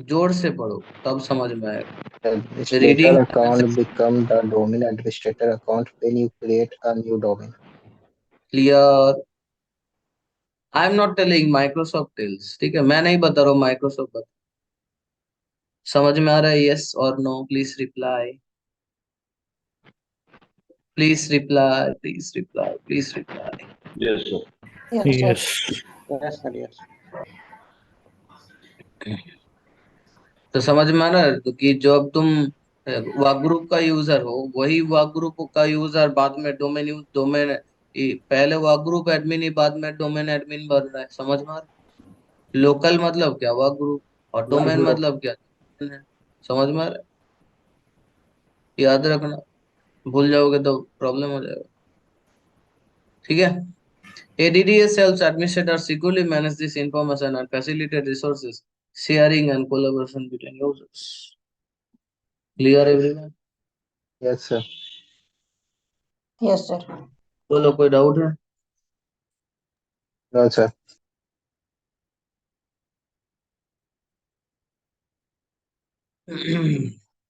जोर से पढ़ो तब समझ में आएगा। Administrator reading account become the domain administrator account when you create a new domain. Clear? I am not telling, Microsoft tells. ठीक है, मैं नहीं बता रहा हूँ, माइक्रोसॉफ्ट बता। समझ में आ रहा है? यस और no? Please reply, please reply, please reply, please reply. Yes, sir. Yes, sir. Yes Yes, sir. Yes. तो समझ में आ रहा है तो कि जब तुम वर्क ग्रुप का यूजर हो, वही वर्क ग्रुप का यूजर बाद में डोमेन यूज डोमेन, पहले वर्क ग्रुप एडमिन ही बाद में डोमेन एडमिन बन रहा है। समझ में आ रहा है? लोकल मतलब क्या? Work group. और डोमेन मतलब क्या? है। समझ में आ रहा है? याद रखना, भूल जाओगे तो प्रॉब्लम हो जाएगा। ठीक है, ADDS helps administrators securely manage this information and facilitate resources sharing and collaboration between users. Clear everyone? Yes, sir. Yes, sir. बोलो, कोई डाउट है? No, sir.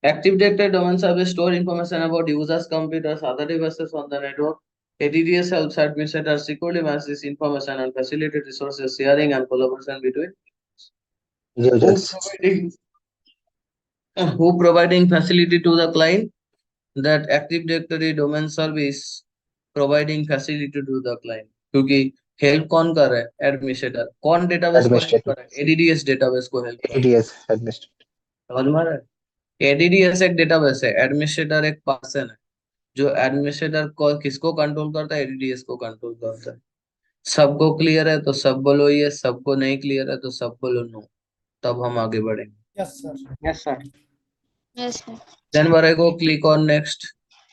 Active Directory domain service store information about users, computers, other devices on the network. ADDS helps administrators securely manage this information and facilitate resources sharing and collaboration between who Users. providing who providing facility to the client. That Active Directory domain service providing facility to the client, क्योंकि हेल्प कौन कर रहा है? एडमिनिस्ट्रेटर। कौन डेटाबेस को हेल्प Administrator. कर रहा है? एडीडीएस डेटाबेस को हेल्प कर रहा ADS administrator. है। समझ में आ रहा है? एडीडीएस एक डेटाबेस है, एडमिनिस्ट्रेटर एक पर्सन है। जो एडमिनिस्ट्रेटर को किसको कंट्रोल करता है? एडीडीएस को कंट्रोल करता है। सबको क्लियर है तो सब बोलो ये, सबको नहीं क्लियर है तो सब बोलो नो, तब हम आगे बढ़ेंगे। Yes sir. Yes, sir. Yes, sir. Then बरेगो क्लिक ऑन नेक्स्ट,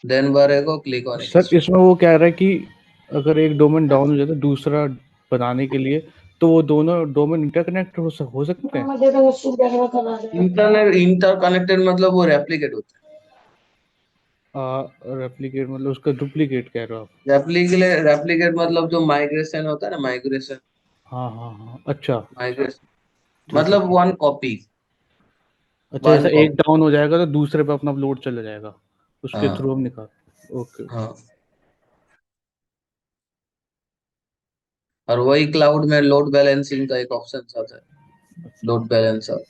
देन बरेगो क्लिक ऑन सर इसमें वो कह रहा है कि अगर एक डोमेन डाउन हो जाता है दूसरा बनाने के लिए, तो वो दोनों डोमेन इंटरकनेक्ट हो सकते हैं। इंटरकनेक्टेड मतलब वो रेप्लिकेट होता रेप्लिकेट मतलब उसका डुप्लीकेट कह रहे हो आप? है। रेप्लिकेट मतलब जो माइग्रेशन होता है ना, माइग्रेशन, हाँ हाँ हाँ, अच्छा माइग्रेशन ठीक है मतलब ठीक। वन कॉपी, अच्छा, वन ऐसा एक कॉपी। डाउन हो जाएगा तो दूसरे पे अपना लोड चला जाएगा, उसके हाँ थ्रू हम निकाल। ओके। हाँ, और वही क्लाउड में लोड बैलेंसिंग का एक ऑप्शन आता है, लोड बैलेंसर।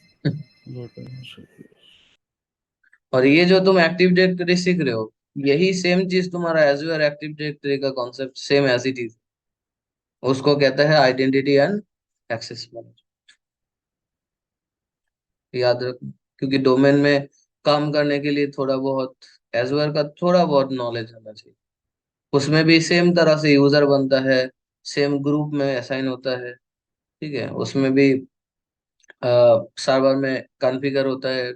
और ये जो तुम एक्टिव डायरेक्टरी सीख रहे हो, यही सेम चीज तुम्हारा एजूर एक्टिव डायरेक्टरी का concept same as it is, उसको कहता है आइडेंटिटी एंड एक्सेस मैनेजमेंट। याद रखो, क्योंकि डोमेन में काम करने के लिए थोड़ा बहुत एजूर का थोड़ा बहुत नॉलेज होना चाहिए। उसमें भी सेम तरह से यूजर बनता है, सेम ग्रुप में असाइन होता है। ठीक है, उसमें भी सर्वर में कॉन्फ़िगर होता है,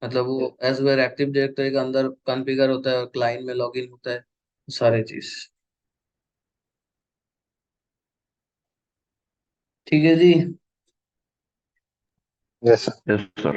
मतलब वो एजूर एक्टिव डायरेक्टरी के अंदर कॉन्फ़िगर होता है, क्लाइंट में लॉगिन होता है, सारी चीज। ठीक है जी। Yes, sir. Yes, sir.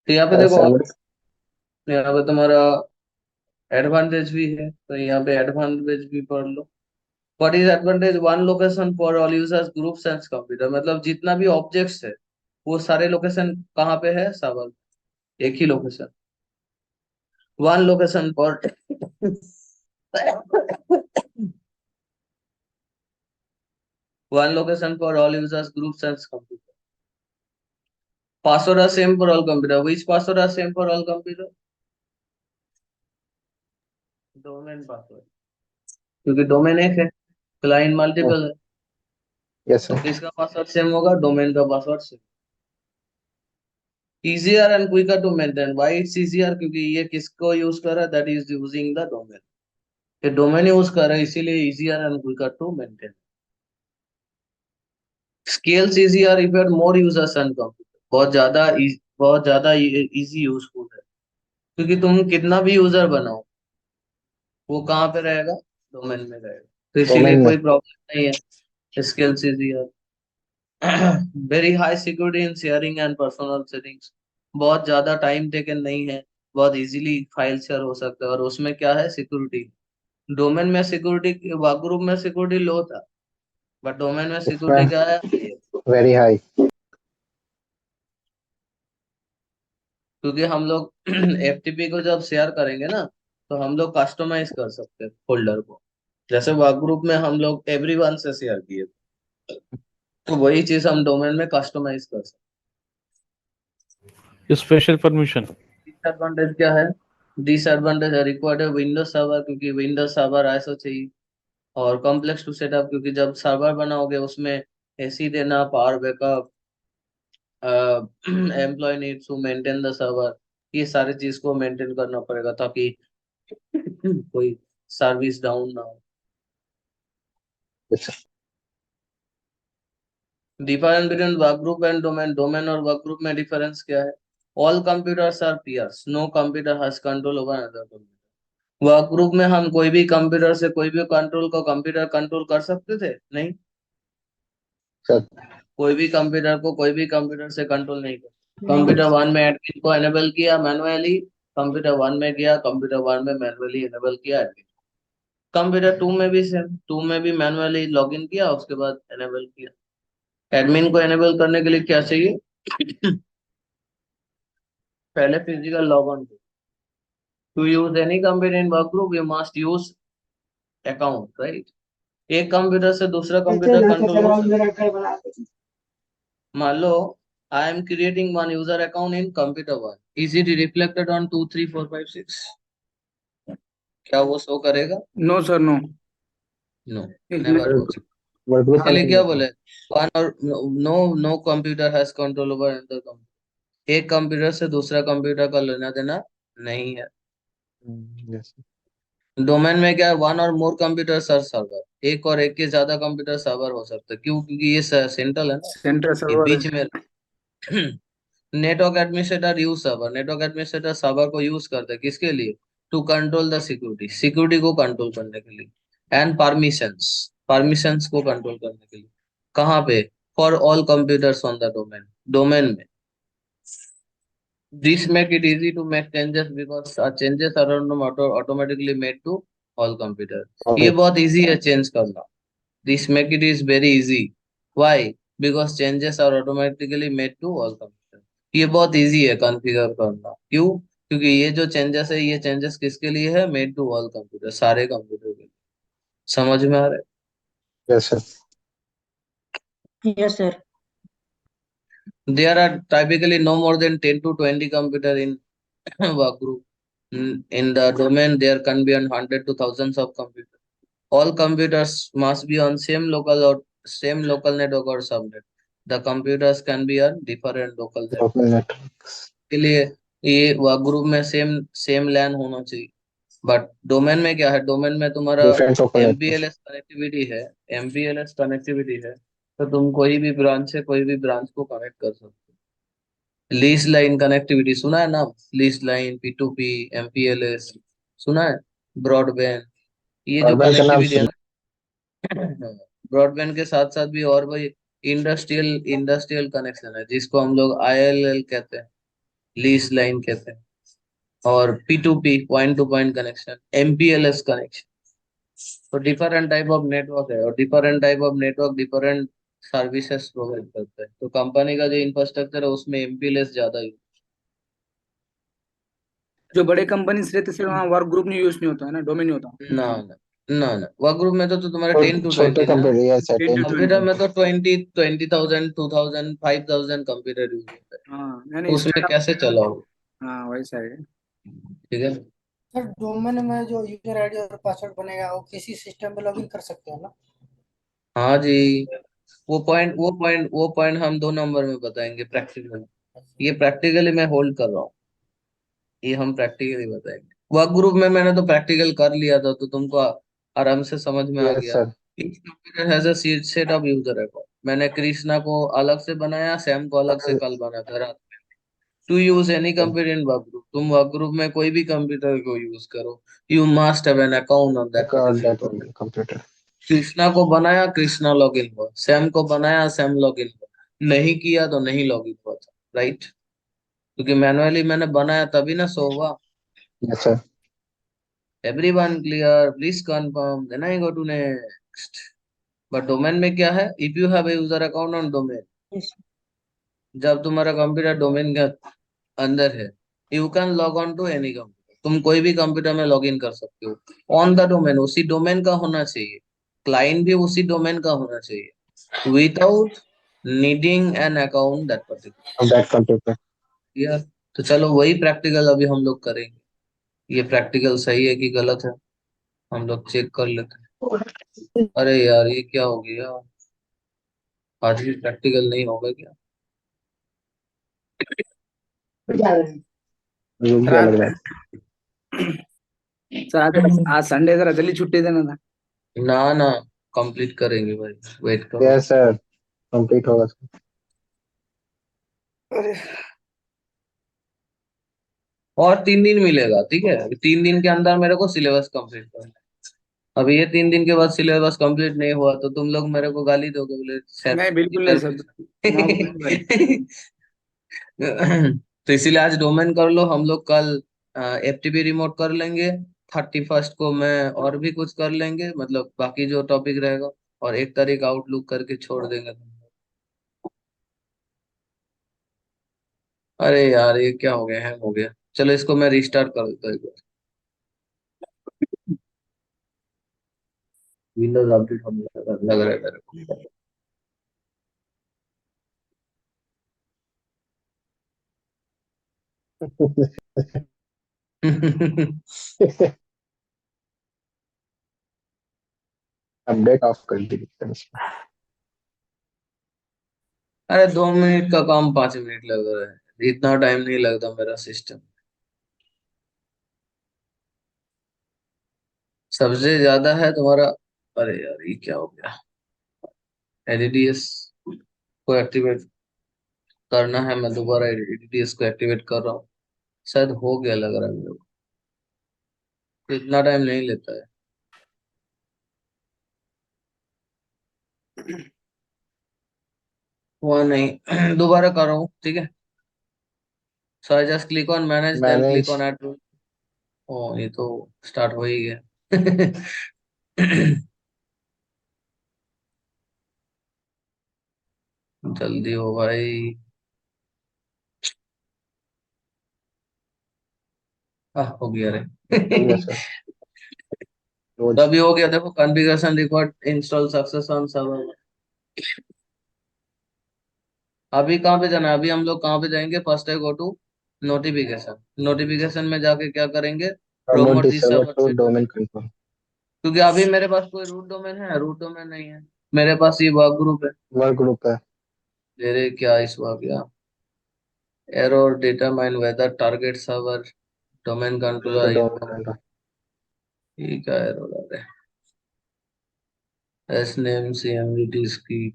तो यहाँ पे देखो, server यहाँ पे तुम्हारा एडवांटेज भी है, तो यहाँ पे एडवांटेज भी पढ़ लो। What is advantage? One location for all users groups and computer, मतलब जितना भी ऑब्जेक्ट्स है वो सारे लोकेशन कहाँ पे है? सर्वर, एक ही लोकेशन। One location for one location for all users, groups and computer. Password are same for all computer. Which password are same for all computer? Domain password. क्योंकि डोमेन एक है, क्लाइंट मल्टीपल है, yes तो sir किसका पासवर्ड सेम होगा? डोमेन का password same. Easier and quicker to maintain. Why it's easier? क्योंकि ये किसको यूज कर रहा है? That is using the domain. ये डोमेन यूज कर रहा है, इसीलिए easier and quicker to maintain. Scales easier if you have more users and computer. बहुत ज्यादा इजी यूजफुल है, क्योंकि तुम कितना भी यूजर बनाओ वो कहाँ पे रहेगा? डोमेन में रहेगा, तो इसीलिए Domain कोई में प्रॉब्लम नहीं है। Skills easier. Very high security in sharing and personal settings, बहुत ज्यादा टाइम टेकन नहीं है, बहुत इजीली फाइल शेयर हो सकता है। और उसमें क्या है? सिक्योरिटी। डोमेन में सिक्योरिटी, वर्कग्रुप में सिक्योरिटी लो था, बट डोमेन में सिक्योरिटी इसमें क्या है? very high क्योंकि हम लोग एफटीपी को जब शेयर करेंगे ना, तो हम लोग कस्टमाइज कर सकते हैं फोल्डर को। जैसे वर्क ग्रुप में हम लोग एवरीवन से शेयर किए, तो वही चीज हम डोमेन में कस्टमाइज कर सकते स्पेशल परमिशन। हैं। डिसएडवांटेज क्या है? डिसएडवांटेज है रिक्वायर्ड है विंडोज सर्वर, क्योंकि विंडोज सर्वर आईएसओ चाहिए, और कॉम्प्लेक्स टू सेटअप, क्योंकि जब सर्वर बनाओगे उसमें एसी देना, power backup, employ needs to maintain the server, ये सारी चीज को मेंटेन करना पड़ेगा ताकि कोई सर्विस डाउन ना हो। yes sir difference between work group and domain. Domain और वर्क ग्रुप में डिफरेंस क्या है? All computers are peers, no computer has control over other computer. Work group में हम कोई भी कंप्यूटर से कोई भी कंट्रोल को कंप्यूटर कंट्रोल कर सकते थे? नहीं, sir कोई भी कंप्यूटर को कोई भी कंप्यूटर से कंट्रोल नहीं कर। कंप्यूटर वन में एडमिन को एनेबल किया मैनुअली, कंप्यूटर वन में गया, कंप्यूटर वन में मैनुअली एनेबल किया एडमिन। कंप्यूटर टू में भी सेम, टू में भी मैनुअली लॉगिन किया, उसके बाद एनेबल किया। एडमिन को एनेबल करने के लिए क्या चाहिए? पहले physical log on. To use any computer in work group you must use account, right? एक कंप्यूटर से दूसरा कंप्यूटर कंट्रोल हो सकता है। मान लो I am creating one user account in computer one, is it reflected on 2 3 4 5 6? क्या वो शो करेगा? No sir, no. No, never possible. work group इसलिए क्या बोले? वन और no no computer has control over another computer. एक कंप्यूटर से दूसरा कंप्यूटर का लेना देना नहीं है। yes डोमेन में क्या है? वन और मोर कंप्यूटर सर्वर, एक और एक के ज्यादा कंप्यूटर सर्वर हो सकते हैं। क्यों? क्योंकि ये सेंट्रल है ना, सेंट्रल ये सर्वर बीच में। Network administrator use server, network administrator server को यूज करते हैं किसके लिए? To control the security, security को कंट्रोल करने के लिए। एंड परमिशंस, परमिशंस को कंट्रोल करने के लिए। कहाँ पे? For all computers on the domain, domain में। This make it easy to make changes because changes are automatically made to all computer. ये बहुत easy है change करना। This make it is very easy. Why? Because changes are automatically made to all computer. ये बहुत easy है configure करना। क्यों? क्योंकि ये जो changes है, ये changes किसके लिए है? Made to all computer, सारे कंप्यूटर के लिए। समझ में आ रहा है? yes sir Yes, sir. There are typically no more than 10 to 20 computer in work group. In the domain, there can be 100 to thousands of computers. All computers must be on same local network or subnet. The computers can be on different local network. local networks के लिए ये वर्क ग्रुप में सेम सेम लैन होना चाहिए। बट डोमेन में क्या है? डोमेन में तुम्हारा different local networks MPLS connectivity है, एमपीएलएस कनेक्टिविटी है, तो तुम कोई भी ब्रांच से कोई भी ब्रांच को कनेक्ट कर सकते हो। लीज लाइन कनेक्टिविटी सुना है नाम? लीज लाइन, P2P, एमपीएलएस सुना है? ब्रॉडबैंड, ये जो broadband का नाम कनेक्टिविटी है ना, ब्रॉडबैंड के साथ साथ भी और भाई इंडस्ट्रियल इंडस्ट्रियल कनेक्शन है, जिसको हम लोग ILL कहते हैं, लीज लाइन कहते हैं, और P2P point two point connection, MPLS connection. तो डिफरेंट टाइप ऑफ नेटवर्क है, और different type of network different services provide करते हैं। तो कंपनी का जो इंफ्रास्ट्रक्चर है उसमें MPLS ज्यादा यूज। जो बड़े कंपनीज रहते सर वहाँ वर्क ग्रुप नहीं यूज नहीं होता है ना, डोमेन नहीं होता। ना ना ना, वर्क ग्रुप में तो तुम्हारे 10 to छोटे 20 ना। Computer, yes sir, 10 to 10 computer 20। में तो 20,000 2,000 5,000 कंप्यूटर यूज होता है, हाँ तो यानी उसमें स्टार्टअप। कैसे चलाओ। हाँ वैसा है। ठीक है। सर डोमेन में जो यूजर आईडी और पासवर्ड बनेगा वो किसी सिस्टम में लॉगिन कर सकते हैं ना? हाँ जी, वो पॉइंट हम 2 नंबर में बताएंगे प्रैक्टिकल। ये प्रैक्टिकली मैं होल्ड कर रहा हूँ, ये हम प्रैक्टिकली बताएंगे। वर्क ग्रुप में मैंने तो प्रैक्टिकल कर लिया था, तो तुमको आराम से समझ में आ यस गया। Sir. Each computer has a set of user account. मैंने कृष्णा को अलग से बनाया, सैम को अलग से कल बनाया था रात में। To use any computer in work group, तुम वर्क ग्रुप में कोई भी कंप्यूटर को यूज करो, you must have an account on that particular that computer. Computer. Krishna को बनाया, कृष्णा लॉगिन हुआ, सैम को बनाया, सैम लॉगिन हुआ, नहीं किया तो नहीं लॉगिन हुआ था, राइट? क्योंकि मैनुअली मैंने बनाया तभी ना सो हुआ। Yes sir. Everyone clear, please confirm, then I go to next. But domain में क्या है? If you have a user account on domain, Yes. जब तुम्हारा कंप्यूटर डोमेन के अंदर है, you can log on to any computer, तुम कोई भी कंप्यूटर में लॉग इन कर सकते हो ऑन द डोमेन। उसी डोमेन का होना चाहिए, क्लाइंट भी उसी डोमेन का होना चाहिए, without needing an account that particular. That computer. यार, तो चलो वही प्रैक्टिकल अभी हम लोग करेंगे। ये प्रैक्टिकल सही है कि गलत है, हम लोग चेक कर लेते हैं। अरे यार, ये क्या हो गया? आज भी प्रैक्टिकल नहीं होगा क्या? रुक सर गया लग आज रहा है। सर आज संडे जरा जल्दी छुट्टी देना था। ना ना, कंप्लीट करेंगे भाई, वेट करो। यस सर, कंप्लीट होगा सर। अरे और 3 दिन मिलेगा, ठीक है? अभी 3 दिन के अंदर मेरे को सिलेबस कंप्लीट करना है। अभी ये 3 दिन के बाद सिलेबस कंप्लीट नहीं हुआ तो तुम लोग मेरे को गाली दोगे, बोले सर नहीं बिल्कुल नहीं इधर सर, मौका दूंगा ही। कुछ। तो इसीलिए आज डोमेन कर लो, हम लोग कल FTP रिमोट कर लेंगे। 31st को मैं और भी कुछ कर लेंगे, मतलब बाकी जो टॉपिक रहेगा, और 1 तारीख आउटलुक करके छोड़ देंगे। अरे यार, ये क्या हो गया? हैंग हो गया। चलो इसको मैं रिस्टार्ट कर देता हूँ एक बार। विंडोज अपडेट होने लग रहा है मेरे को। अपडेट ऑफ कर दीजिए सर। अरे 2 मिनट का काम 5 मिनट लग रहा है, इतना टाइम नहीं लगता मेरा सिस्टम। सबसे ज्यादा है तुम्हारा। अरे यार, ये क्या हो गया? एडीडीएस को एक्टिवेट करना है, मैं दोबारा एडीडीएस को एक्टिवेट कर रहा हूँ। शायद हो गया लग रहा है मेरे को, इतना टाइम नहीं लेता है। हुआ नहीं। दोबारा कर रहा हूँ, ठीक है? So I just click on manage, then click manage. On add. ओ, ये तो स्टार्ट हो ही गया। जल्दी हो भाई। हो गया रे। हो गया सर। तो रोज। अभी हो गया, देखो configuration record install success on server. अभी कहाँ पे जाना है? अभी हम लोग कहाँ पे जाएंगे? फर्स्ट है गो टू नोटिफिकेशन। नोटिफिकेशन में जाके क्या करेंगे? Promote promote the this server server to to, domain control. क्योंकि अभी मेरे पास कोई रूट डोमेन है? रूट डोमेन नहीं है मेरे पास, ये वर्क ग्रुप है। वर्क ग्रुप है। मेरे क्या इस हुआ गया? Error determine whether target server domain to controller domain income. Control. ये क्या एरर आ रहा है? एस नेम CMVT की।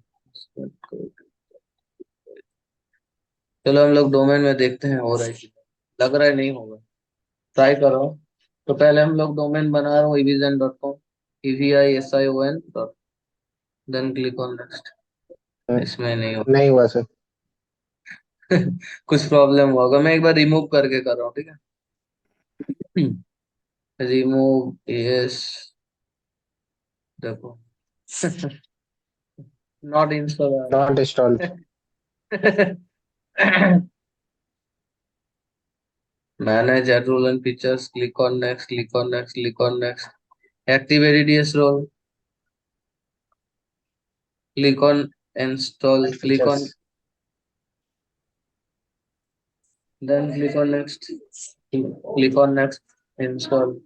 चलो हम लोग डोमेन में देखते हैं हो रहा है कि नहीं। लग रहा है नहीं होगा, ट्राई करो। तो पहले हम लोग डोमेन बना रहे हो evision.com, EVISION. Then click on next. इसमें नहीं होगा। नहीं हुआ सर। कुछ प्रॉब्लम होगा, मैं एक बार रिमूव करके कर रहा हूँ, ठीक है। रिमूव यस, देखो। Not install. Not installed. Manage add role and features, click on next, click on next, click on next, active ADDS role, click on install, click on, Features. Then click on next, click on next, install.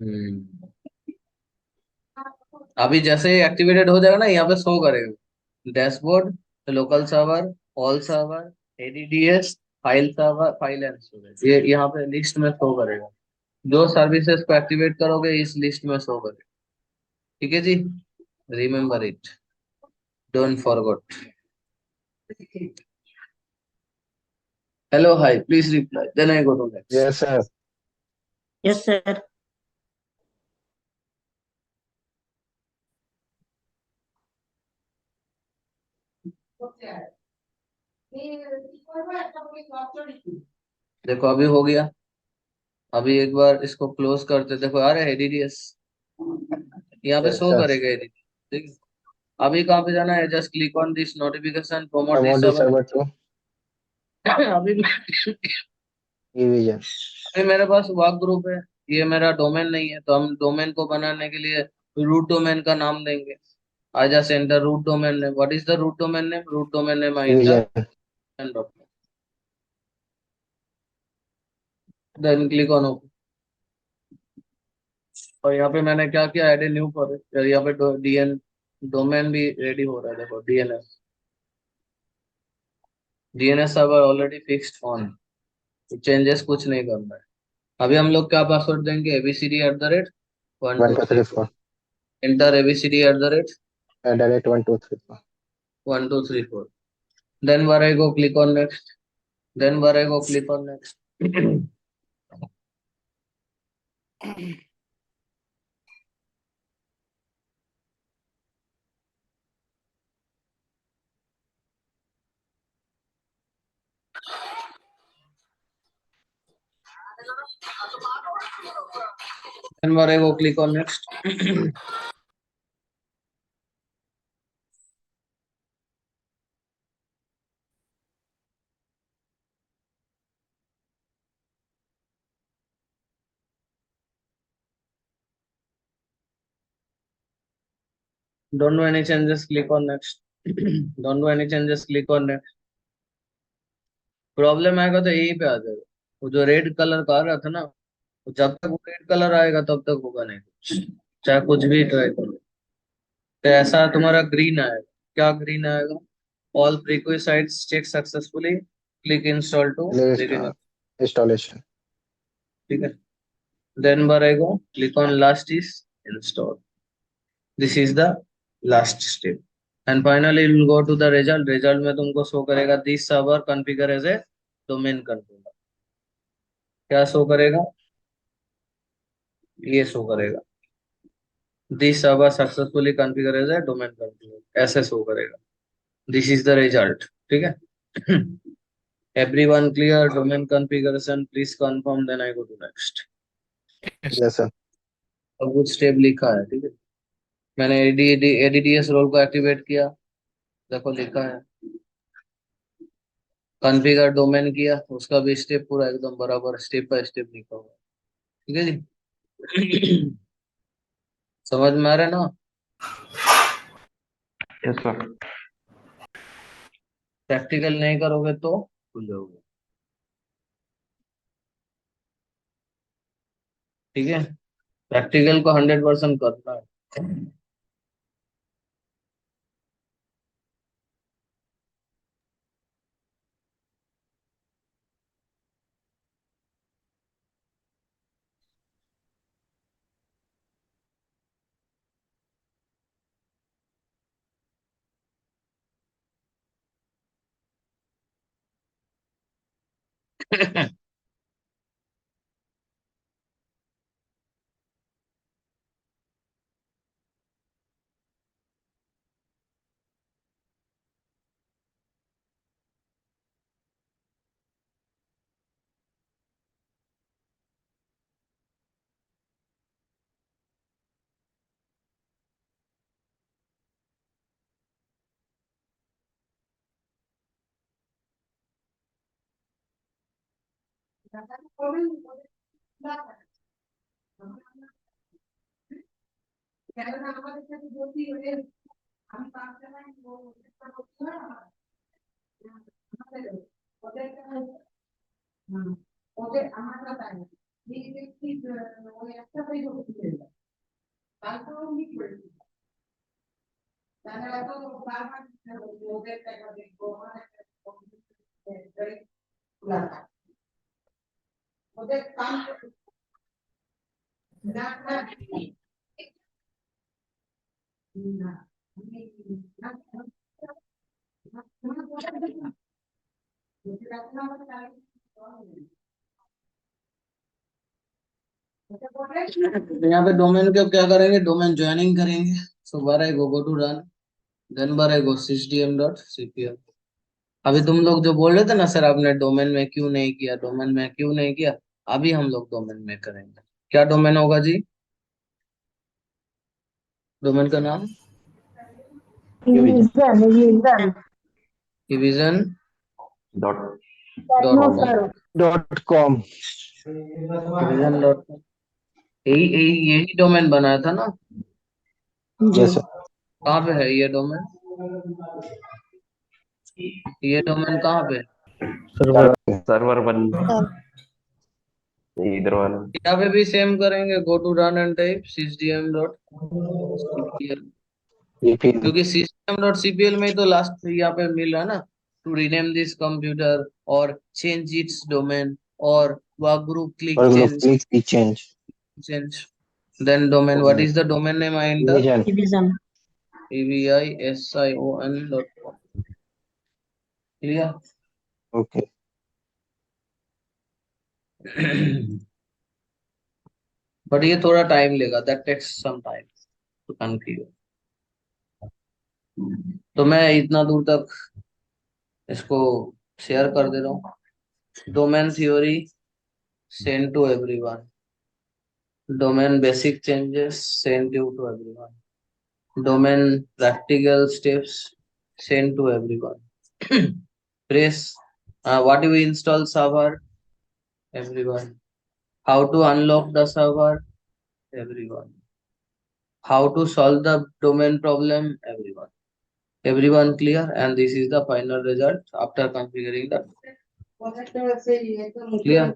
Hmm, अभी जैसे ही एक्टिवेटेड हो जाएगा ना, यहाँ पे शो करेगा dashboard, local server, all server, ADDS, file server, file and storage, ये यहाँ पे लिस्ट में शो करेगा। जो सर्विसेज को एक्टिवेट करोगे इस लिस्ट में शो करेगा, ठीक है जी। Remember it, don't forget. Hello hi, please reply, then I go to next. Yes, sir. Yes, sir. देखो अभी हो गया। अभी एक बार इसको क्लोज करते, देखो आ रहा है एडीडीएस, यहाँ पे Yes, शो sir. करेगा एडीडीएस, ठीक है। अभी कहाँ पे जाना है, just click on this notification, promote Promote this the server. server to अभी revision. अभी मेरे पास वर्क ग्रुप है, ये मेरा डोमेन नहीं है, तो हम डोमेन को बनाने के लिए रूट डोमेन का नाम देंगे। I just enter root domain name, what is the root domain name, root domain name I enter, Revision. Then click on open. और यहाँ पे मैंने क्या किया, ऐड ए न्यू प्रोजेक्ट, यहाँ पे डीएन डोमेन भी रेडी हो रहा है, देखो DNS, DNS server already fixed on, changes कुछ नहीं करना है। अभी हम लोग क्या पासवर्ड देंगे, ABCD at the rate one One two two three three four four. Enter ABCD at the rate Direct 1 2 3 4. 1 2 3 4, then where I go click on next, then where I go click on next. Then where I go click on next. Don't do any changes, click on next. Don't do any changes, click on next. Problem आएगा तो यही पे आ जाएगा, वो जो रेड कलर का आ रहा था ना, वो जब तक वो रेड कलर आएगा तब तक होगा नहीं कुछ, चाहे कुछ भी ट्राई करो। तो ऐसा तुम्हारा ग्रीन आएगा, क्या ग्रीन आएगा, all prerequisites check successfully, click install to List begin, installation. ठीक है। देन बार आएगा click on last is install, this is the last step, and finally you will go to the result, result में तुमको शो करेगा this server configure as a domain controller, क्या शो करेगा, ये शो करेगा this server successfully configure as a domain controller, ऐसे शो करेगा, दिस इज द रिजल्ट, ठीक है। Everyone clear, domain configuration please confirm, then I go to next. Yes, sir. अब कुछ स्टेप लिखा है, ठीक है। मैंने एडीडीएस रोल को एक्टिवेट किया, देखो लिखा है, कॉन्फ़िगर डोमेन किया, उसका भी स्टेप पूरा एकदम बराबर स्टेप बाय स्टेप लिखा हुआ है, ठीक है जी। समझ में आ रहा है ना। Yes sir. प्रैक्टिकल नहीं करोगे तो भूल जाओगे, ठीक है। प्रैक्टिकल को 100% करना है। यहाँ पे डोमेन के क्या करेंगे, डोमेन ज्वाइनिंग करेंगे। सो बारह गो टू रन, देन बारह गो sysdm.cpl। अभी तुम लोग जो बोल रहे थे ना सर, आपने डोमेन में क्यों नहीं किया, डोमेन में क्यों नहीं किया, अभी हम लोग डोमेन में करेंगे। क्या डोमेन होगा जी, डोमेन का नाम? Division dot .com। Division dot, यही डोमेन बनाया था ना? Yes sir. कहाँ पे है ये डोमेन, ये डोमेन कहाँ पे है? सर्वर सर्वर वन, इधर वाला। यहाँ पे भी सेम करेंगे, go to run and type sysdm.cpl, क्योंकि sysdm.cpl में ही तो लास्ट यहाँ पे मिल रहा है ना, टू रीनेम दिस कंप्यूटर और चेंज इट्स डोमेन और वर्क ग्रुप क्लिक और change click change। change then domain, what is the domain name I enter? Division। division, evision.com, clear? Okay. But ये थोड़ा टाइम लेगा, that takes some time to configure. तो मैं इतना दूर तक इसको शेयर कर दे रहा हूँ। Domain theory send to everyone, domain basic changes send to everyone, domain practical steps sent to everyone. Press, what do we install server, everyone. How to unlock the server, everyone. How to solve the domain problem, everyone. Everyone clear, and this is the final result after configuring the clear.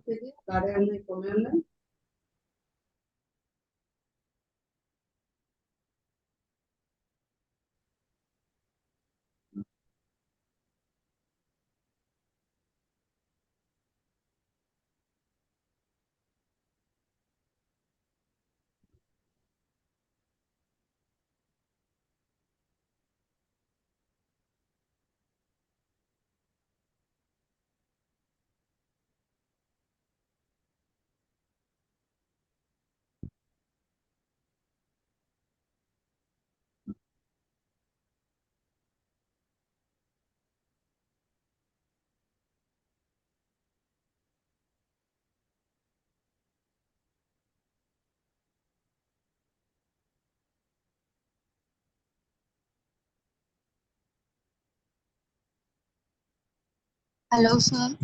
Hello sir.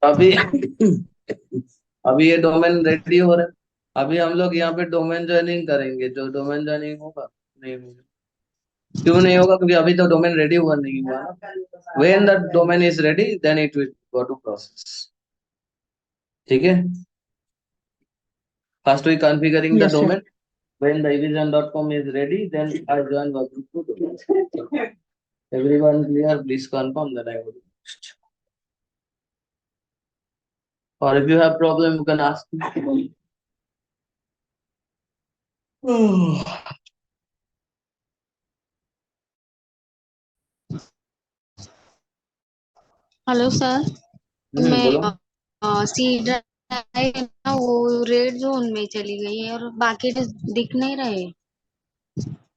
अभी अभी ये डोमेन रेडी हो रहा है। अभी हम लोग यहाँ पे डोमेन ज्वाइनिंग करेंगे, जो डोमेन ज्वाइनिंग होगा नहीं होगा। क्यों नहीं होगा? क्योंकि अभी तो डोमेन रेडी हुआ नहीं हुआ ना। When the domain is ready then it will go to process. ठीक है, first we configuring the yes sir. Domain, when the evision.com is ready then I join working to domain. Everyone clear? Please confirm that I would. Or if you have problem you can ask me. Hello sir. बोलो। मैं सी ड्राइव है ना, वो रेड जोन में चली गई है और बाकी दिख नहीं रहे।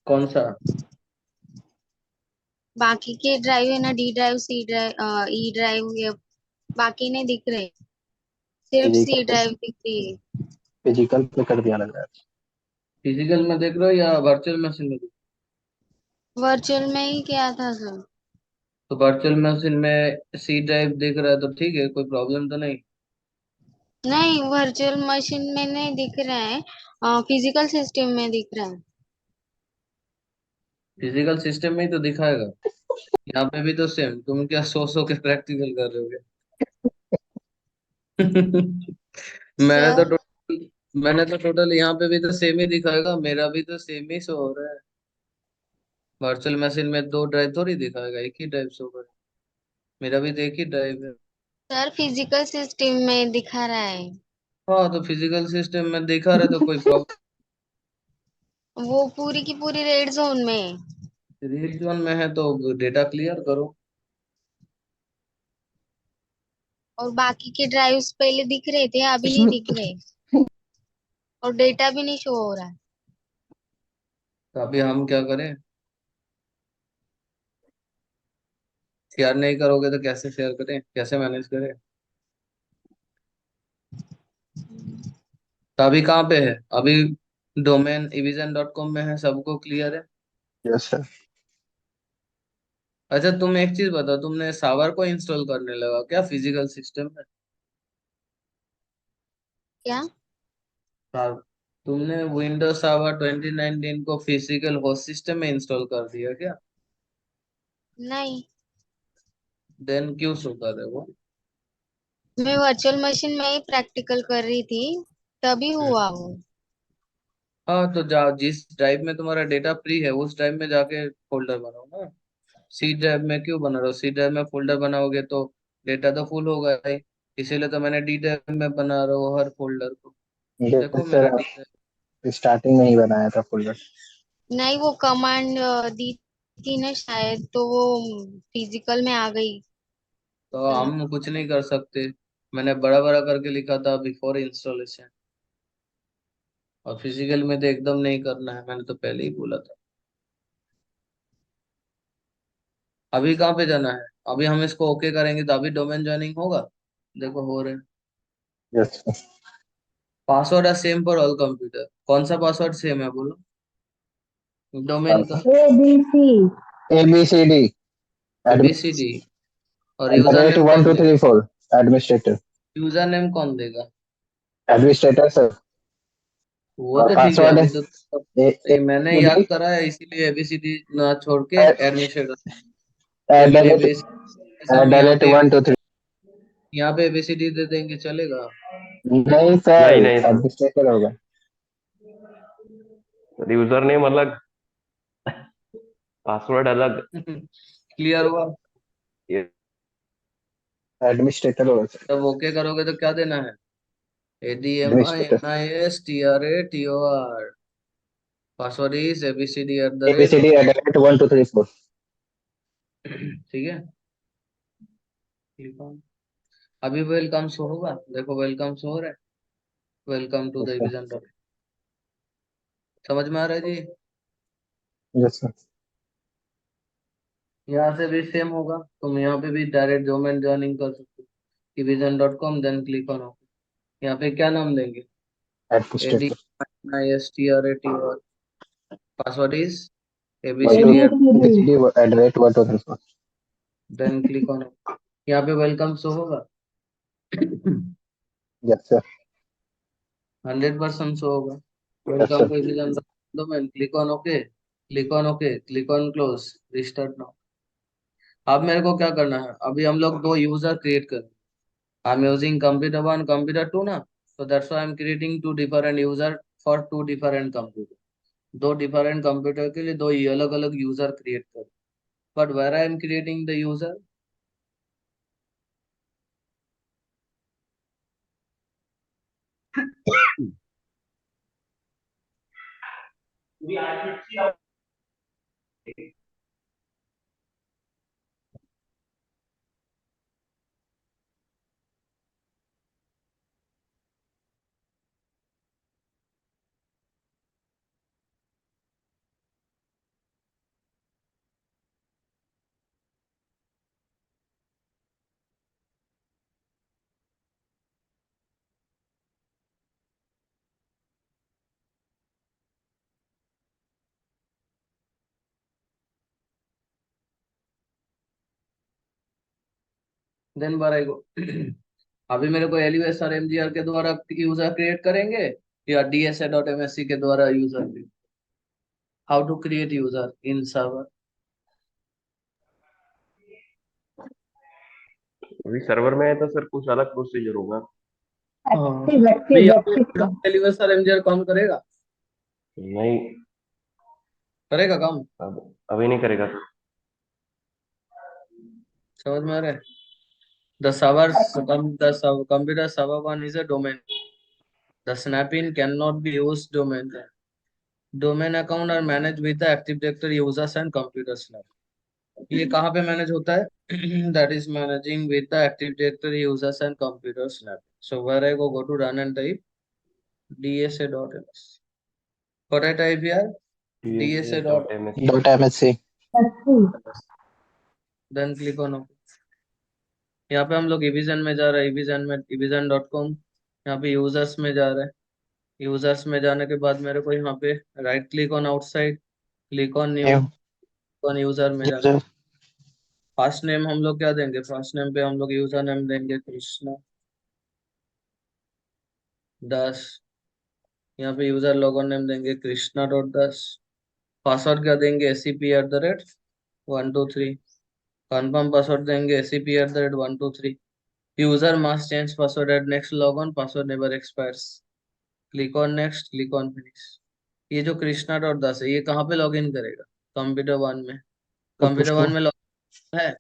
कौन सा? बाकी के ड्राइव है ना, D drive, C drive, E drive, ये बाकी नहीं दिख रहे, सिर्फ सी फिजिकल ड्राइव दिख रही है। फिजिकल पे कर दिया लग रहा है। फिजिकल में देख रहे हो या वर्चुअल मशीन में? वर्चुअल में ही किया था सर। तो वर्चुअल मशीन में सी ड्राइव दिख रहा है तो ठीक है, कोई प्रॉब्लम तो नहीं। नहीं, वर्चुअल मशीन में नहीं दिख रहा है, फिजिकल सिस्टम में दिख रहा है। फिजिकल सिस्टम में ही तो दिखाएगा। यहाँ पे भी तो सेम, तुम क्या सो के प्रैक्टिकल कर रहे हो? मैंने तो सर टोटल मैंने तो टोटल यहाँ पे भी तो सेम ही दिखाएगा, मेरा भी तो सेम ही शो हो रहा है। वर्चुअल मशीन में दो ड्राइव थोड़ी दिखाएगा, एक ही ड्राइव शो करेगा। मेरा भी तो एक ही ड्राइव है। सर फिजिकल सिस्टम में दिखा रहा है। हाँ तो फिजिकल सिस्टम में दिखा रहे तो कोई प्रॉब्लम? वो पूरी की पूरी रेड जोन में है। रेड जोन में है तो डेटा क्लियर करो। और बाकी के ड्राइव्स पहले दिख रहे थे, अभी नहीं इसमें दिख रहे, और डेटा भी नहीं शो हो रहा है। तो अभी हम क्या करें? शेयर नहीं करोगे तो कैसे शेयर करें, कैसे मैनेज करें? तो अभी कहाँ पे है? अभी डोमेन evision.com में है, सबको क्लियर है? Yes sir. अच्छा तुम एक चीज बताओ, तुमने सावर को इंस्टॉल करने लगा क्या फिजिकल सिस्टम में? क्या? तुमने विंडोज सावर 2019 को फिजिकल होस्ट सिस्टम में इंस्टॉल कर दिया क्या? नहीं, देन क्यों शो कर रहे हो? मैं वर्चुअल मशीन में ही प्रैक्टिकल कर रही थी, तभी हुआ वो। हाँ तो जिस ड्राइव में तुम्हारा डेटा फ्री है उस ड्राइव में जाके फोल्डर बनाओ ना। सी ड्राइव में क्यों बना रहे हो? सी ड्राइव में फोल्डर बनाओगे तो डेटा तो फुल होगा ही। इसीलिए तो मैंने डी ड्राइव में बना रहा हूँ हर फोल्डर को। देखो यस मेरा सर, डी ड्राइव। स्टार्टिंग में ही बनाया था फोल्डर। नहीं, वो कमांड दी थी ना शायद, तो वो फिजिकल में आ गई। तो हम कुछ नहीं कर सकते। मैंने बड़ा बड़ा करके लिखा था बिफोर इंस्टॉलेशन। और फिजिकल में तो एकदम नहीं करना है, मैंने तो पहले ही बोला था। अभी कहाँ पे जाना है? अभी हम इसको ओके करेंगे तो अभी डोमेन ज्वाइनिंग होगा। देखो हो रहे हैं। Yes sir. पासवर्ड है सेम फॉर ऑल कंप्यूटर। कौन सा पासवर्ड सेम है बोलो? डोमेन का। ABCD ABCD। और at the user rate name one कौन टू देगा? Three four administrator. User name कौन देगा? Administrator sir. वो तो ठीक है, पासवर्ड अभी तो नहीं, मैंने ABCD याद करा है इसीलिए ABCD ना छोड़ के एडमिनिस्ट्रेटर। एट द फिर रेट ABCD हम वन टू थ्री। यहाँ पे ABCD दे देंगे, चलेगा? नहीं सर, नहीं नहीं सर, एडमिनिस्ट्रेटर होगा। यूजर नेम अलग, पासवर्ड अलग। क्लियर हुआ? ये एडमिनिस्ट्रेटर होगा सर। तब ओके करोगे तो क्या देना है? Administrator. ADMINISTRATOR। Password is ABCD at the rate. ABCD at the rate one two three four. ठीक है, click on। अभी वेलकम शो होगा, देखो वेलकम शो हो रहा है। Welcome to the yes sir. Evision dot. समझ में आ रहा है जी? Yes sir. यहाँ से भी सेम होगा, तुम यहाँ पे भी डायरेक्ट डोमेन ज्वाइनिंग कर सकते हो। evision.com then click on okay. यहाँ पे क्या नाम देंगे? Administrator ADMINISTRATOR। Password is one two ABCD at ABCD at the rate one two three four. Then click on. यहाँ पे वेलकम शो होगा। Yes, sir. 100% शो होगा। Yes, sir. Welcome to vision domain, click on okay, click on okay, click on close, restart now. अब मेरे को क्या करना है, अभी हम लोग दो यूजर क्रिएट कर, I am using computer 1 computer 2 ना, so that's why I'm creating two different user for two different computer। दो डिफरेंट कंप्यूटर के लिए दो अलग अलग यूजर क्रिएट कर, but where I am creating the user, then बार आई गो। अभी मेरे को एलिवेस और एमजीआर के द्वारा यूजर क्रिएट करेंगे या डीएसए डॉट एमएससी के द्वारा user, how to create user in server. अभी सर्वर में है तो सर कुछ अलग प्रोसीजर होगा। एलिवेस और एमजीआर काम करेगा, नहीं, करेगा काम, अब अभी नहीं करेगा सर। समझ में आ रहा है। The server, the computer server one is a domain. The Snap-in cannot be used domain. Domain account are managed with the Active Directory users and computer snap। ये कहाँ पे मैनेज होता है? That is managing with the Active Directory users and computer snap। So where I go to run and type dsa.ms। What I type here? dsa.ms। .msc. Then click on OK। यहाँ पे हम लोग इविजन में जा रहे हैं, इविजन में evision.com, यहाँ पे यूजर्स में जा रहे हैं। यूजर्स में जाने के बाद मेरे को यहाँ पे right click on outside, click on new, on user में जाना। फर्स्ट नेम हम लोग क्या देंगे, फर्स्ट नेम पे हम लोग यूजर नेम देंगे कृष्णा 10। यहाँ पे यूजर लॉगइन नेम देंगे कृष्णा.10। पासवर्ड क्या देंगे, SCP@123। कंफर्म पासवर्ड देंगे SCP@123। User must change password at next login, password never expires. Click on next, click on finish. ये जो कृष्णा.10 है ये कहाँ पे लॉग इन करेगा, कंप्यूटर 1 में। कंप्यूटर 1 में लॉग है,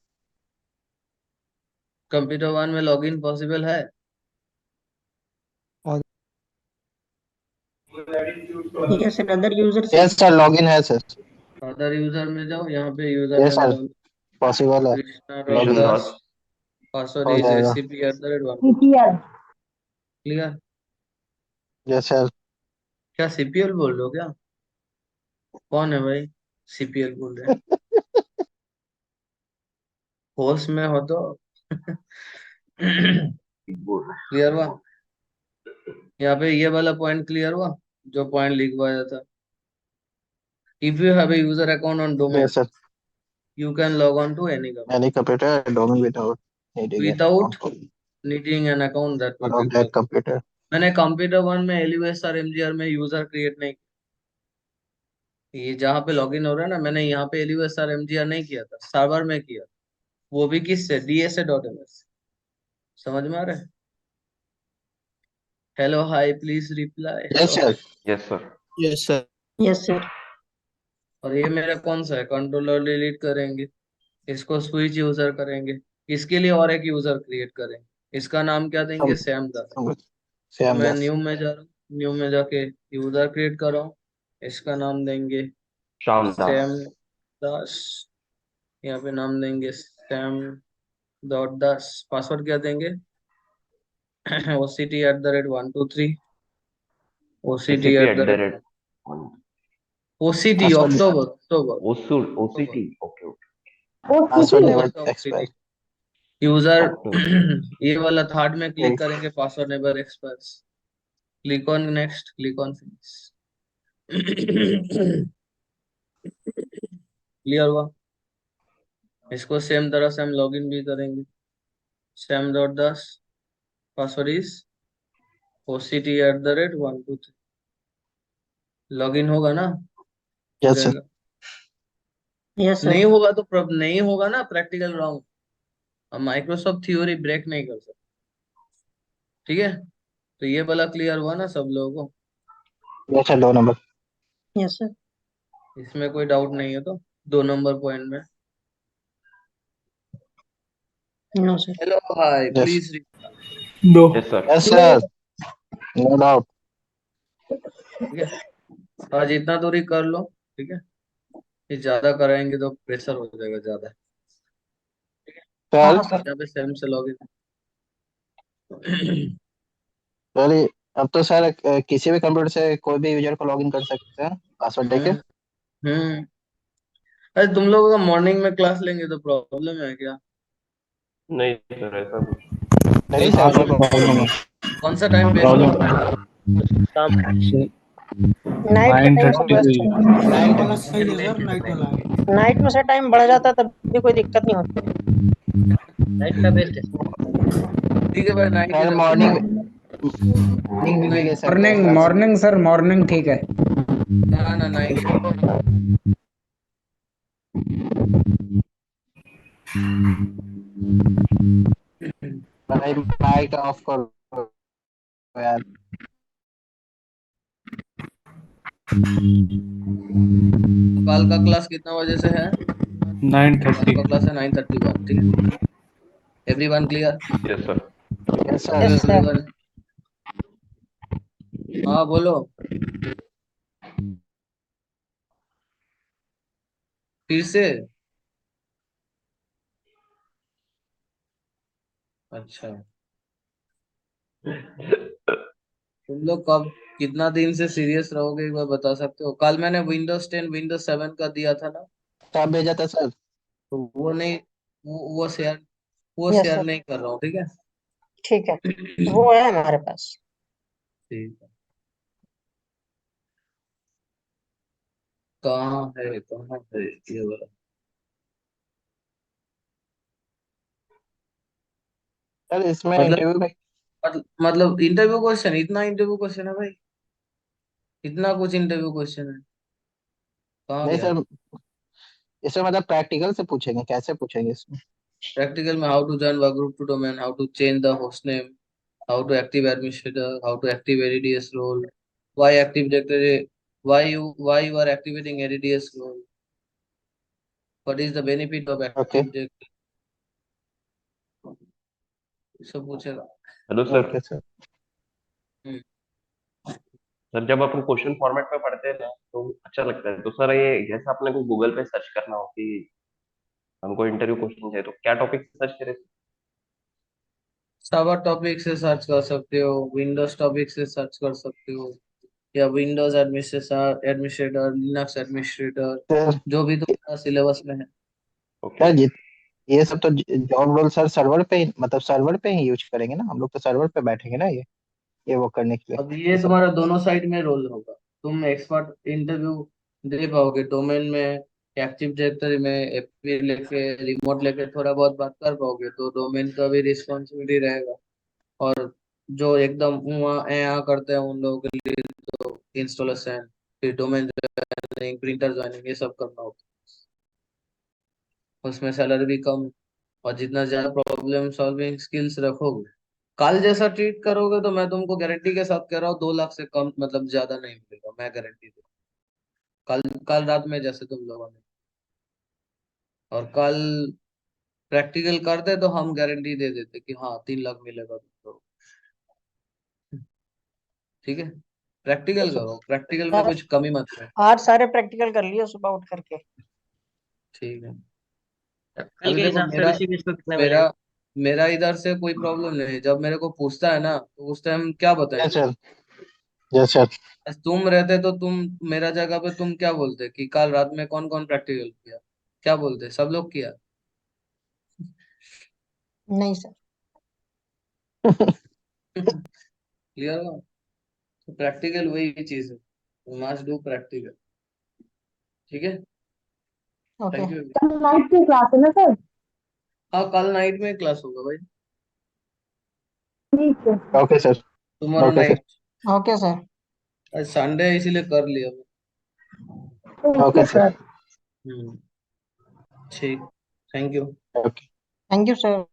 कंप्यूटर 1 में लॉगिन पॉसिबल है। Yes, sir. Other users. Yes, sir. Login है sir. अदर यूजर में जाओ, यहाँ पे यूजर Yes, नेम sir. डालो Possible है. Mission कृष्णा.10, log। पासवर्ड हो इज जाएगा. SCP@1। क्लियर। Yes, sir. क्या सीपीएल बोल रहे हो क्या, कौन है भाई सीपीएल बोल रहे हैं, होश में हो तो। क्लियर हुआ, यहाँ पे ये वाला पॉइंट क्लियर हुआ जो पॉइंट लिखवाया था। If you have a user account on domain, Yes, sir. you can log on to any computer Any computer domain without needing an without account needing an account that on particular। that computer. मैंने कंप्यूटर 1 में एलिवेस और एमजीआर में यूजर क्रिएट नहीं, ये जहाँ पे लॉगिन हो रहा है ना, मैंने यहाँ पे एलिवेस और एमजीआर नहीं किया था, सर्वर में किया, वो भी किससे, dsa.ms। समझ में आ रहा है। Hello hi please reply Yes, hello. sir. Yes sir. Yes, sir. Yes, sir. और ये मेरा कौन सा है, कंट्रोलर डिलीट करेंगे, इसको स्विच यूजर करेंगे, इसके लिए और एक यूजर क्रिएट करेंगे, इसका नाम क्या देंगे, सैम दास। तो Same मैं yes. न्यू में जा रहा हूँ, न्यू में जाके यूजर क्रिएट कर रहा हूँ, इसका नाम देंगे श्याम सैम दास। दास। यहाँ पे नाम देंगे Sam.Das। पासवर्ड क्या देंगे, OCT@123, OCT SCP at at the the rate rate OCT Password October October OCT। Okay okay. password never October expires. User October. ये वाला थर्ड में क्लिक Yes. करेंगे, password never expires. Click on next, click on finish. Clear हुआ। इसको सेम तरह से हम लॉगिन भी करेंगे, Sam.Das, password is OCT@123। Login होगा ना, हो यस सर। जाएगा। Yes sir. नहीं होगा तो नहीं होगा ना, प्रैक्टिकल रॉन्ग। हम माइक्रोसॉफ्ट थ्योरी ब्रेक नहीं कर सकते, ठीक है। तो ये वाला क्लियर हुआ ना सब लोगों को, यस सर, 2 नंबर। Yes sir. इसमें कोई डाउट नहीं है तो 2 नंबर पॉइंट में। No sir. Hello hi, yes please. दो। Yes sir. Yes sir, no doubt. ठीक है, आज इतना दूरी कर लो, ठीक है। ये ज्यादा कराएंगे तो प्रेशर हो जाएगा ज्यादा। हाँ सर सर। यहाँ पे सेम से लॉगिन। सर, अब तो सर किसी भी कंप्यूटर से कोई भी यूजर को लॉगिन कर सकते हैं पासवर्ड देके। हम्म। अरे तुम लोगों का मॉर्निंग में क्लास लेंगे तो प्रॉब्लम है क्या? नहीं सर, ऐसा कुछ नहीं हाँ सर, सर, कोई प्रॉब्लम है। कौन सा टाइम बेस्ट प्रॉब्लम होता है? नाइट के टाइम को 9:30 बेस्ट से है। नाइट वाला सही है सर, नाइट वाला। नाइट में से टाइम बढ़ जाता है तब भी कोई दिक्कत नहीं होती। नाइट का बेस्ट है। ठीक है भाई, नाइट ही सर रखते मॉर्निंग हैं। मॉर्निंग में भी ले सकते हैं morning class. Morning sir, morning ठीक है। ना नाइट। भाई माइक ऑफ करो यार। कल का क्लास कितना बजे से है? कल 9:30। का क्लास है 9:31, ठीक है। Everyone clear? Yes sir. Yes yes sir. Sir. Everyone, हाँ बोलो फिर से। अच्छा, तुम लोग कब, कितना दिन से सीरियस रहोगे एक बार बता सकते हो? कल मैंने विंडोज 10 विंडोज 7 का दिया था ना, कब भेजा था सर? तो वो नहीं, वो यस शेयर सर। नहीं कर रहा हूँ, ठीक है। ठीक है, वो है हमारे पास। ठीक है, कहाँ है ये वाला? सर इसमें मतलब इंटरव्यू में मतलब इंटरव्यू क्वेश्चन, इतना इंटरव्यू क्वेश्चन है भाई? इतना कुछ इंटरव्यू क्वेश्चन है? कहाँ नहीं गया? सर, इसमें मतलब प्रैक्टिकल से पूछेंगे, कैसे पूछेंगे इसमें? प्रैक्टिकल में how to join work group to domain, how to change the host name, how to active administrator, how to active ADDS role, why active directory, why you are activating ADDS role, what is the benefit of okay. active directory, सब पूछेगा। Hello sir. Okay sir. Hmm. Sir जब अपन क्वेश्चन फॉर्मेट में पढ़ते हैं तो अच्छा लगता है। तो सर ये जैसे अपने को गूगल पे सर्च करना हो कि हमको इंटरव्यू क्वेश्चन चाहिए, तो क्या टॉपिक सर्च करें? सावा टॉपिक से सर्च कर सकते हो, विंडोज टॉपिक से सर्च कर सकते हो, या Windows administrator, Linux administrator, sir जो भी तुम्हारा सिलेबस में है। ओके। सर ये सब तो जॉब रोल सर सर्वर पे ही, मतलब सर्वर पे ही यूज करेंगे ना हम लोग, तो सर्वर पे बैठेंगे ना ये वो करने के लिए अब ये ये सब। तुम्हारा दोनों साइड में रोल होगा। तुम एक्सपर्ट इंटरव्यू दे पाओगे डोमेन में, एक्टिव डायरेक्टरी में, एपी लेके रिमोट लेके थोड़ा बहुत बात कर पाओगे तो डोमेन का भी रिस्पॉन्सिबिलिटी रहेगा। और जो एकदम यहाँ करते हैं उन लोगों के लिए तो इंस्टॉलेशन, फिर डोमेन ज्वाइनिंग, प्रिंटर ज्वाइनिंग, ये सब करना होगा। उसमें सैलरी भी कम, और जितना ज्यादा प्रॉब्लम सॉल्विंग स्किल्स रखोगे, कल जैसा ट्रीट करोगे, तो मैं तुमको गारंटी के साथ कह रहा हूँ 2 लाख से कम मतलब ज्यादा नहीं मिलेगा, मैं गारंटी दे। कल कल रात में जैसे तुम लोगों ने, और कल प्रैक्टिकल करते तो हम गारंटी दे देते कि हाँ 3 लाख मिलेगा तुमको, ठीक है। प्रैक्टिकल करो, प्रैक्टिकल में सर कुछ कमी मत करो। आज सारे प्रैक्टिकल कर लिए सुबह उठ करके। ठीक है, कल अभी के देखो हिसाब से मेरा ऋषिकेश को कितना मेरा मिलेगा? मेरा इधर से कोई प्रॉब्लम नहीं है। जब मेरे को पूछता है ना तो उस टाइम क्या यस बताएंगे? सर। Yes sir. तुम रहते तो तुम मेरा जगह पे तुम क्या बोलते कि कल रात में कौन कौन प्रैक्टिकल किया? क्या बोलते? सब लोग किया। नहीं सर। क्लियर हो? तो प्रैक्टिकल वही चीज है, मस्ट डू प्रैक्टिकल, ठीक है। ओके। Thank you. कल नाइट की क्लास है ना सर? हाँ, कल नाइट में क्लास होगा भाई। ठीक है okay sir. Tomorrow okay sir. Night. Okay sir आज संडे है इसीलिए कर लिया। Okay okay sir. सर हम्म, ठीक। Thank you. Okay. Thank you sir